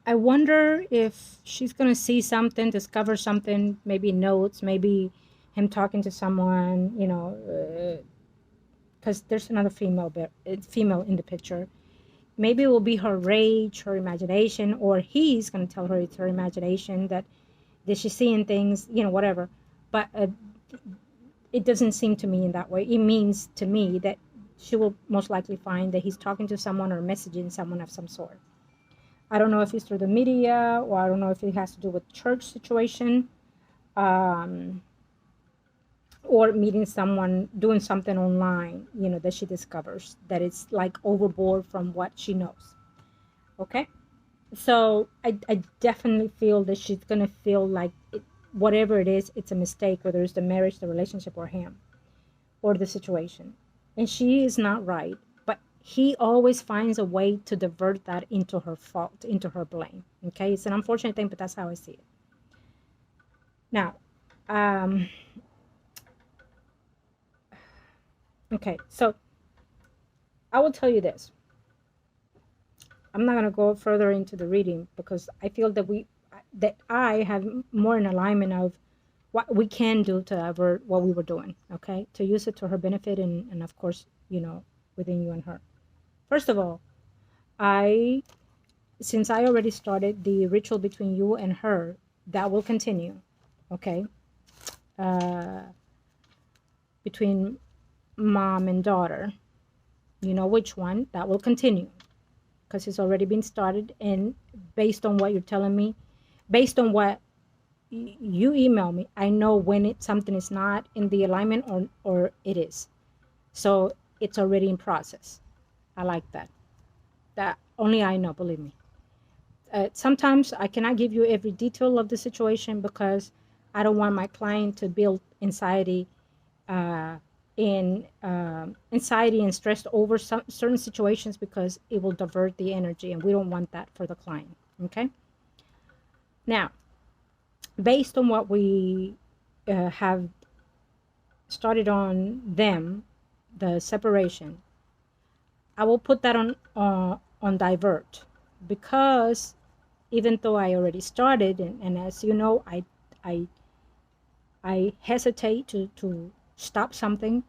I wonder if she's going to see something, discover something, maybe notes, maybe him talking to someone, you know, because there's another female in the picture. Maybe it will be her rage, her imagination, or he's going to tell her it's her imagination, that she's seeing things, you know, whatever. But it doesn't seem to me in that way. It means to me that she will most likely find that he's talking to someone or messaging someone of some sort. I don't know if it's through the media, or I don't know if it has to do with church situation, or meeting someone, doing something online, you know, that she discovers that it's like overboard from what she knows. Okay? So I definitely feel that she's going to feel like whatever it is, it's a mistake, whether it's the marriage, the relationship, or him, or the situation. And she is not right. But he always finds a way to divert that into her fault, into her blame. Okay? It's an unfortunate thing, but that's how I see it. Now, okay, so I will tell you this. I'm not going to go further into the reading, because I feel that I have more in alignment of what we can do to avert what we were doing, okay? To use it to her benefit, and of course, you know, within you and her. First of all, since I already started the ritual between you and her, that will continue, okay? Between mom and daughter, you know which one, that will continue, because it's already been started. And based on what you're telling me, based on what you email me, I know when something is not in the alignment, or it is. So it's already in process. I like that. That only I know, believe me. Sometimes I cannot give you every detail of the situation, because I don't want my client to build anxiety anxiety and stress over certain situations, because it will divert the energy, and we don't want that for the client. Okay? Now, based on what we have started on them, the separation, I will put that on divert, because even though I already started, and as you know, I hesitate to stop something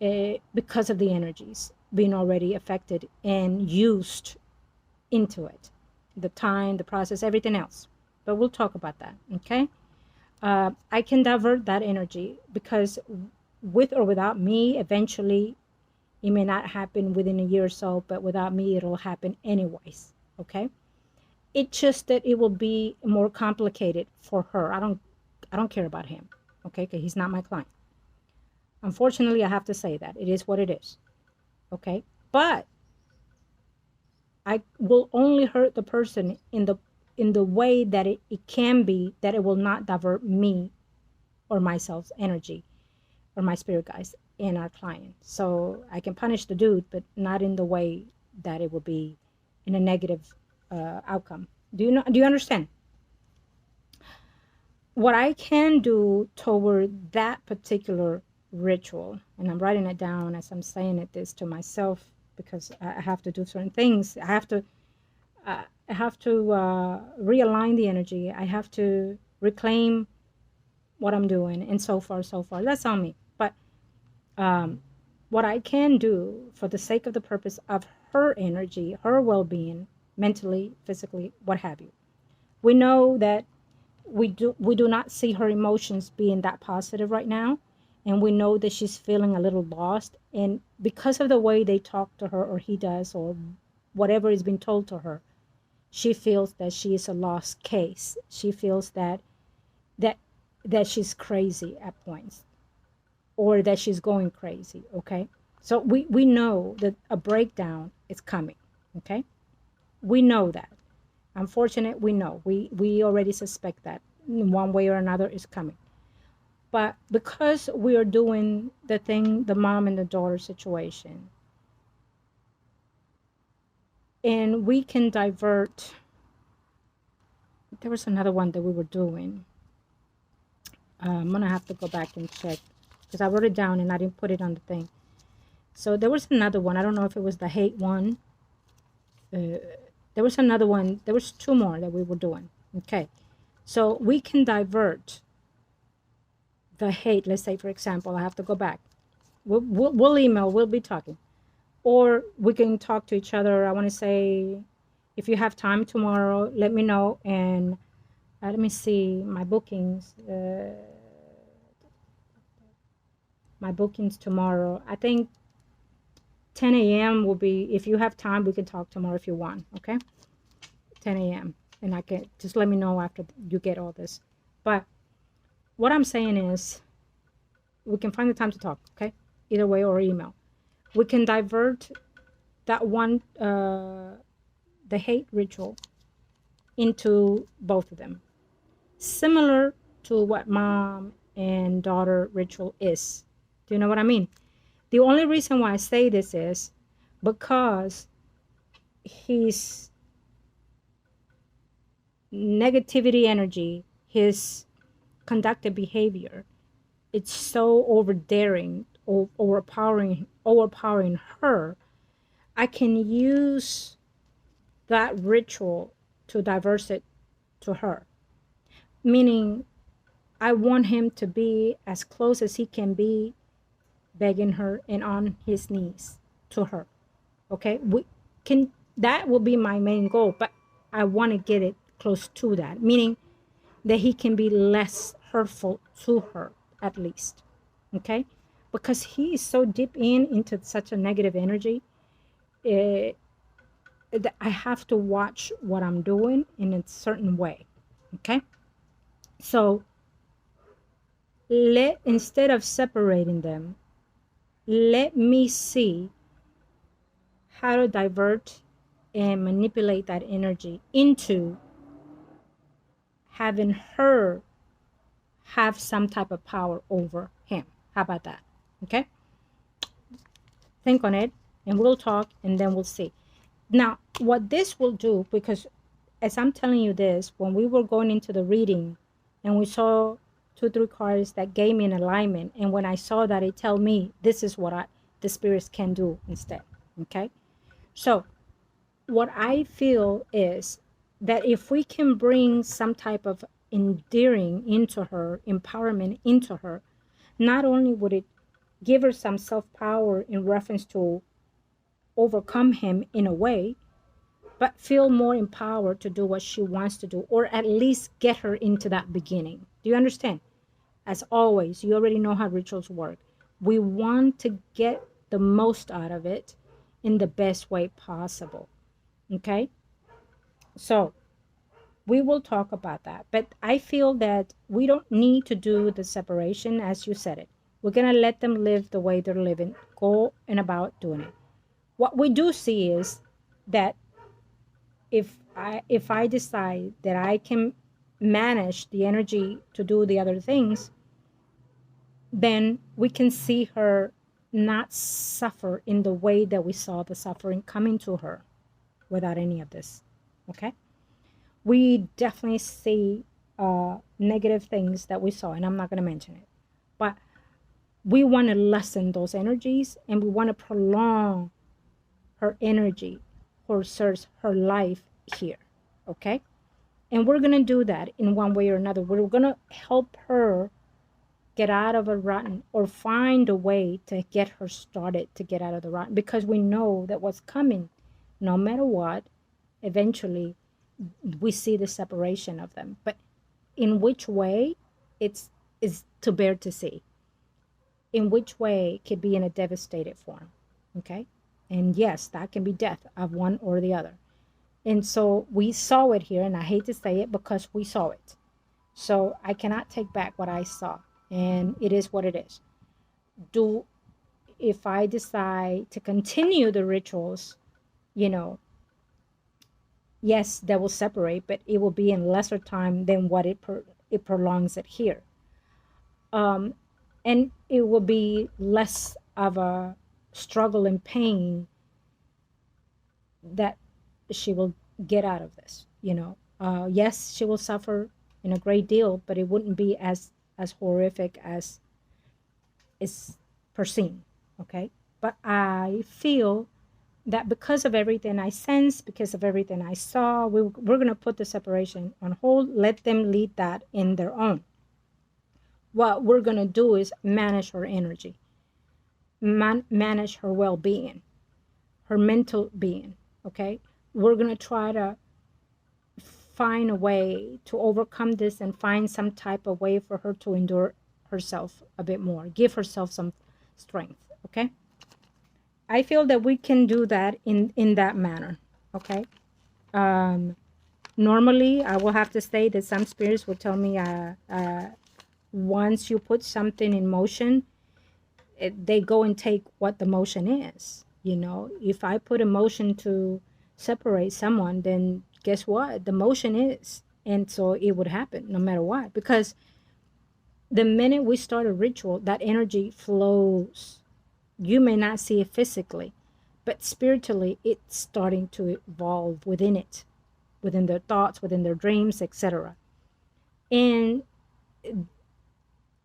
because of the energies being already affected and used into it, the time, the process, everything else. But we'll talk about that, okay? I can divert that energy, because with or without me, eventually it may not happen within a year or so, but without me, it'll happen anyways, okay? It's just that it will be more complicated for her. I don't care about him, okay? Because he's not my client. Unfortunately, I have to say that. It is what it is, okay? But I will only hurt the person in the way that it can be, that it will not divert me or myself's energy or my spirit guides and our client. So I can punish the dude, but not in the way that it will be in a negative outcome. Do you understand? What I can do toward that particular ritual, and I'm writing it down as I'm saying this to myself, because I have to do certain things. I have to realign the energy. I have to reclaim what I'm doing, and so far. That's on me. But what I can do for the sake of the purpose of her energy, her well-being, mentally, physically, what have you. We know that we do not see her emotions being that positive right now, and we know that she's feeling a little lost, and because of the way they talk to her, or he does, or whatever is being told to her, she feels that she is a lost case. She feels that she's crazy at points, or that she's going crazy, okay? So we know that a breakdown is coming, okay? We know that. Unfortunate, we know. We already suspect that in one way or another is coming. But because we are doing the thing, the mom and the daughter situation, and we can divert. There was another one that we were doing. I'm going to have to go back and check, because I wrote it down and I didn't put it on the thing. So there was another one. I don't know if it was the hate one. There was another one. There was two more that we were doing. Okay. So we can divert the hate. Let's say, for example, I have to go back. We'll email. We'll be talking. Or we can talk to each other. I want to say, if you have time tomorrow, let me know. And let me see my bookings. My bookings tomorrow. I think 10 a.m. will be, if you have time, we can talk tomorrow if you want, okay? 10 a.m. And I can, just let me know after you get all this. But what I'm saying is, we can find the time to talk, okay? Either way, or email. We can divert that one, the hate ritual, into both of them. Similar to what mom and daughter ritual is. Do you know what I mean? The only reason why I say this is because his negativity energy, his conductive behavior, it's so overbearing, overpowering her. I can use that ritual to divert it to her. Meaning, I want him to be as close as he can be, begging her and on his knees to her. Okay, that will be my main goal, but I want to get it close to that, meaning that he can be less hurtful to her, at least. Okay, because he is so deep into such a negative energy, that I have to watch what I'm doing in a certain way. Okay, so instead of separating them, let me see how to divert and manipulate that energy into having her have some type of power over him. How about that? Okay? Think on it, and we'll talk, and then we'll see. Now, what this will do, because as I'm telling you this, when we were going into the reading, and we saw 2-3 cards that gave me an alignment, and when I saw that, it told me this is what the spirits can do instead. Okay, so what I feel is that if we can bring some type of endearing into her, empowerment into her, not only would it give her some self-power in reference to overcome him in a way, but feel more empowered to do what she wants to do, or at least get her into that beginning. Do you understand? As always, you already know how rituals work. We want to get the most out of it in the best way possible. Okay? So we will talk about that. But I feel that we don't need to do the separation as you said it. We're going to let them live the way they're living, go and about doing it. What we do see is that if I decide that I can manage the energy to do the other things, then we can see her not suffer in the way that we saw the suffering coming to her without any of this. Okay? We definitely see negative things that we saw, and I'm not going to mention it. But we want to lessen those energies, and we want to prolong her energy, her life here. Okay? And we're going to do that in one way or another. We're going to help her get out of a rotten, or find a way to get her started to get out of the rotten, because we know that what's coming, no matter what, eventually we see the separation of them. But in which way, is to bear to see. In which way could be in a devastated form. Okay? And yes, that can be death of one or the other. And so we saw it here, and I hate to say it because we saw it. So I cannot take back what I saw, and it is what it is. If I decide to continue the rituals, yes, they will separate, but it will be in lesser time than what it prolongs it here. And it will be less of a struggle and pain that she will get out of this. Yes, she will suffer in a great deal, but it wouldn't be as horrific as is perceived. Okay, but I feel that because of everything I sensed, because of everything I saw, we're going to put the separation on hold, let them lead that in their own. What we're going to do is manage her energy, manage her well-being, her mental being. Okay, we're going to try to find a way to overcome this and find some type of way for her to endure herself a bit more, give herself some strength. Okay, I feel that we can do that in that manner. Okay, normally I will have to say that some spirits will tell me once you put something in motion, they go and take what the motion is. If I put a motion to separate someone, then guess what? The motion is. And so it would happen no matter what. Because the minute we start a ritual, that energy flows. You may not see it physically, but spiritually, it's starting to evolve within it, within their thoughts, within their dreams, etc. And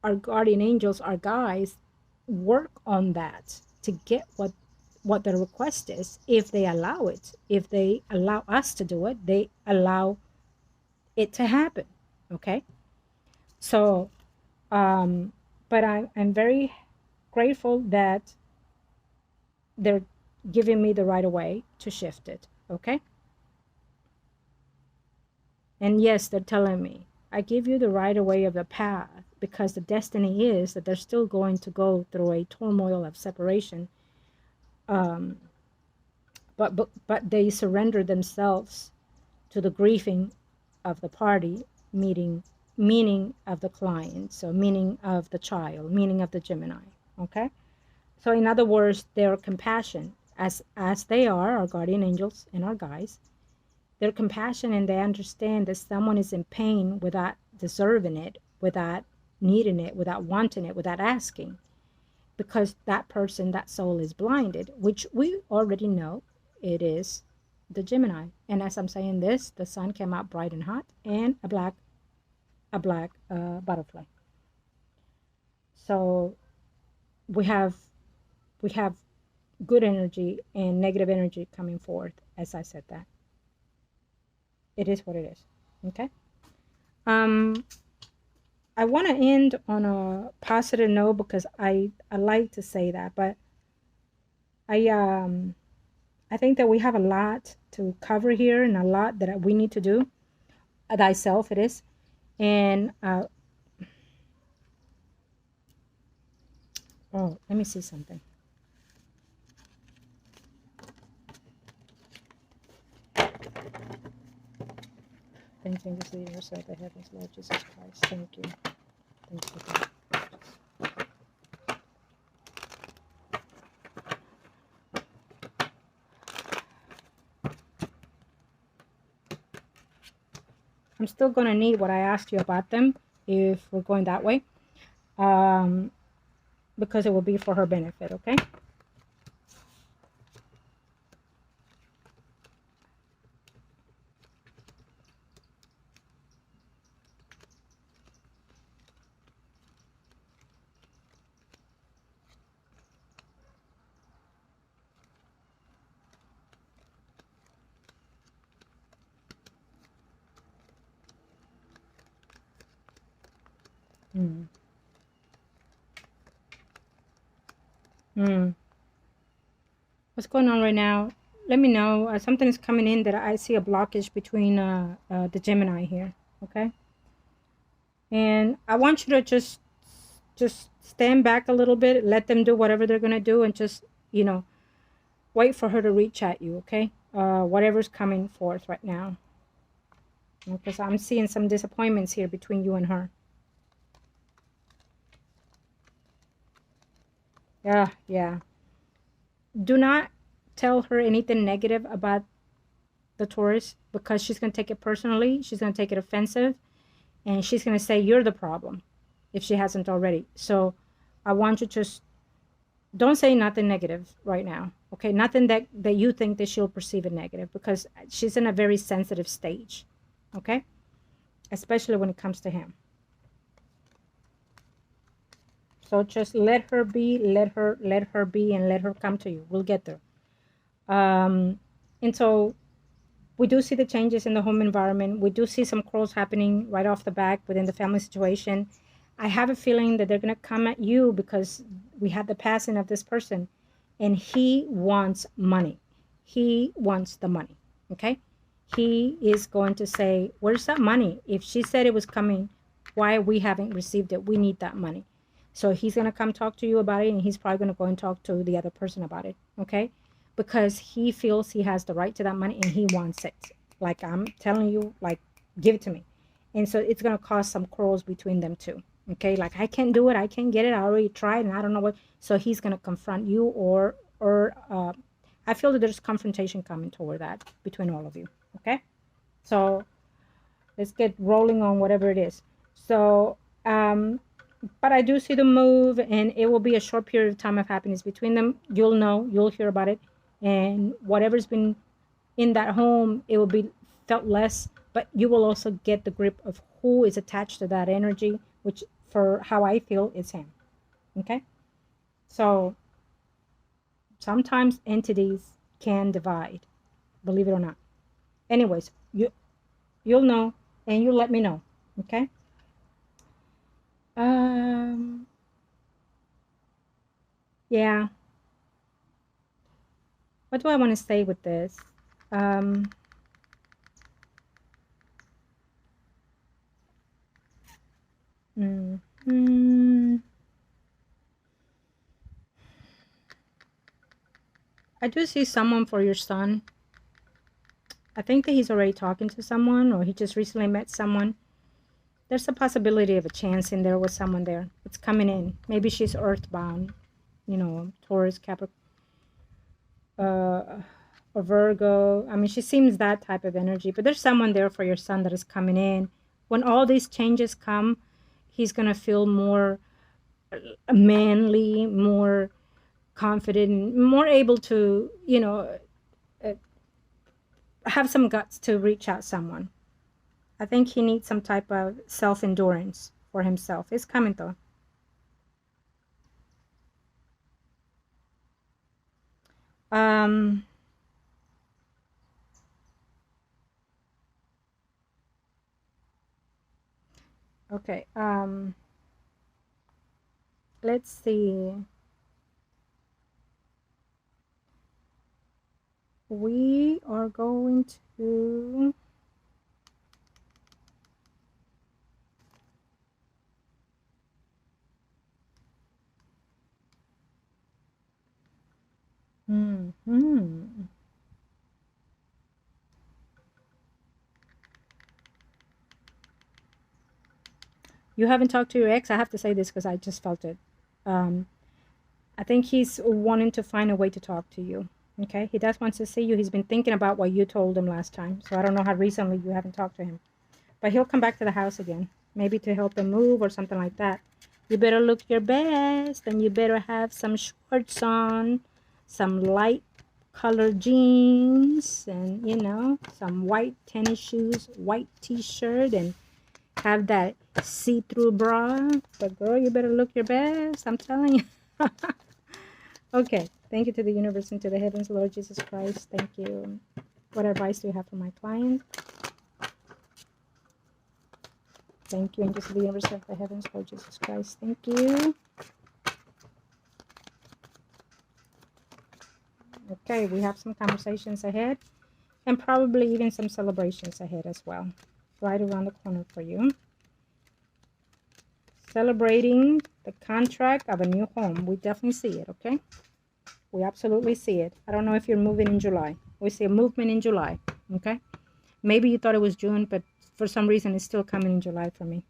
our guardian angels, our guides, work on that to get what the request is. If they allow it, if they allow us to do it, they allow it to happen. Okay, so but I'm very grateful that they're giving me the right of way to shift it. Okay, and yes, they're telling me, I give you the right of way of the path, because the destiny is that they're still going to go through a turmoil of separation. But they surrender themselves to the grieving of the party, meaning of the client, so meaning of the child, meaning of the Gemini. Okay, so in other words, their compassion, as they are our guardian angels and our guides, their compassion, and they understand that someone is in pain without deserving it, without needing it, without wanting it, without asking, because that person, that soul is blinded, which we already know it is the Gemini. And as I'm saying this, the sun came out bright and hot, and a black butterfly. So we have good energy and negative energy coming forth as I said that. It is what it is. Okay. Um, I want to end on a positive note because I like to say that, but I I think that we have a lot to cover here and a lot that we need to do. Thyself, it is, and oh, let me see something. Thank you, this is yourself, the heavens, Lord Jesus Christ. Thank you. Thank you, God. I'm still going to need what I asked you about them if we're going that way, because it will be for her benefit, okay? Mm. Mm. What's going on right now? Let me know. Something is coming in that I see a blockage between the Gemini here, okay? And I want you to just stand back a little bit, let them do whatever they're going to do, and just, you know, wait for her to reach at you, okay? Whatever's coming forth right now. Because I'm seeing some disappointments here between you and her. Yeah. Do not tell her anything negative about the Taurus because she's going to take it personally. She's going to take it offensive. And she's going to say you're the problem if she hasn't already. So I want you to just don't say nothing negative right now. Okay, nothing that you think that she'll perceive it negative because she's in a very sensitive stage. Okay, especially when it comes to him. So just let her be, let her be, and let her come to you. We'll get there. And so we do see the changes in the home environment. We do see some quarrels happening right off the back within the family situation. I have a feeling that they're going to come at you because we had the passing of this person and he wants money. He wants the money. Okay. He is going to say, where's that money? If she said it was coming, why we haven't received it? We need that money. So he's going to come talk to you about it, and he's probably going to go and talk to the other person about it. Okay. Because he feels he has the right to that money and he wants it. Like I'm telling you, like, give it to me. And so it's going to cause some quarrels between them two. Okay, like I can't do it, I can't get it, I already tried and I don't know what. So he's going to confront you, or I feel that there's confrontation coming toward that between all of you. Okay, so let's get rolling on whatever it is. So but I do see the move, and it will be a short period of time of happiness between them. You'll know, you'll hear about it, and whatever's been in that home, it will be felt less, but you will also get the grip of who is attached to that energy, which for how I feel is him. Okay, so sometimes entities can divide, believe it or not. Anyways, you'll know, and you'll let me know. Okay. Yeah, what do I want to say with this? um mm, I do see someone for your son. I think that he's already talking to someone, or he just recently met someone. There's a possibility of a chance in there with someone there. It's coming in. Maybe she's earthbound, you know, Taurus, Capricorn, or Virgo. I mean, she seems that type of energy, but there's someone there for your son that is coming in. When all these changes come, he's going to feel more manly, more confident, more able to, you know, uh, have some guts to reach out someone. I think he needs some type of self-endurance for himself. It's coming though. Um, okay. Let's see. We are going to... You haven't talked to your ex? I have to say this because I just felt it. Um, I think he's wanting to find a way to talk to you. Okay? He does want to see you. He's been thinking about what you told him last time. So I don't know how recently you haven't talked to him. But he'll come back to the house again. Maybe to help him move or something like that. You better look your best. And you better have some shorts on. Some light colored jeans. And, you know, some white tennis shoes. White t-shirt. And have that see-through bra. But girl, you better look your best. I'm telling you. Okay. Thank you to the universe and to the heavens, Lord Jesus Christ. Thank you. What advice do you have for my client? Thank you, angels of the universe of the heavens, Lord Jesus Christ. Thank you. Okay, we have some conversations ahead and probably even some celebrations ahead as well. Right around the corner for you. Celebrating the contract of a new home. We definitely see it, okay? We absolutely see it. I don't know if you're moving in July. We see a movement in July, okay? Maybe you thought it was June, but for some reason it's still coming in July for me,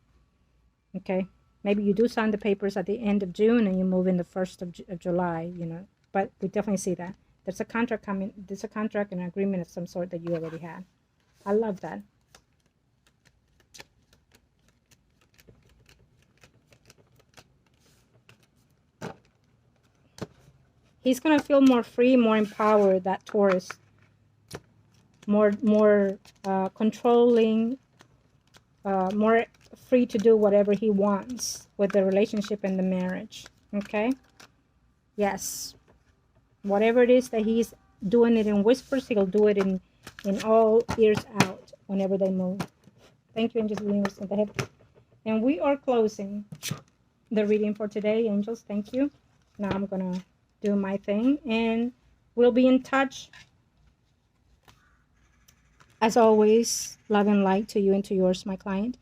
okay? Maybe you do sign the papers at the end of June and you move in the 1st of July, you know, but we definitely see that. There's a contract coming, there's a contract and an agreement of some sort that you already had. I love that. He's going to feel more free, more empowered, that Taurus. More controlling, more free to do whatever he wants with the relationship and the marriage, okay? Yes. Whatever it is that he's doing it in whispers, he'll do it in all ears out whenever they move. Thank you, angels of the universe and the heaven. And we are closing the reading for today, angels. Thank you. Now I'm going to do my thing, and we'll be in touch. As always, love and light to you and to yours, my client.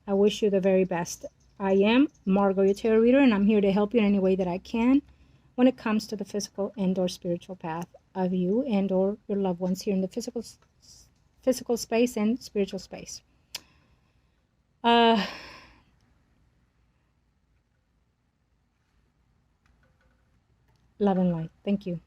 I wish you the very best. I am Margot, your tarot reader, and I'm here to help you in any way that I can when it comes to the physical and or spiritual path of you and or your loved ones here in the physical space and spiritual space. Love and light. Thank you.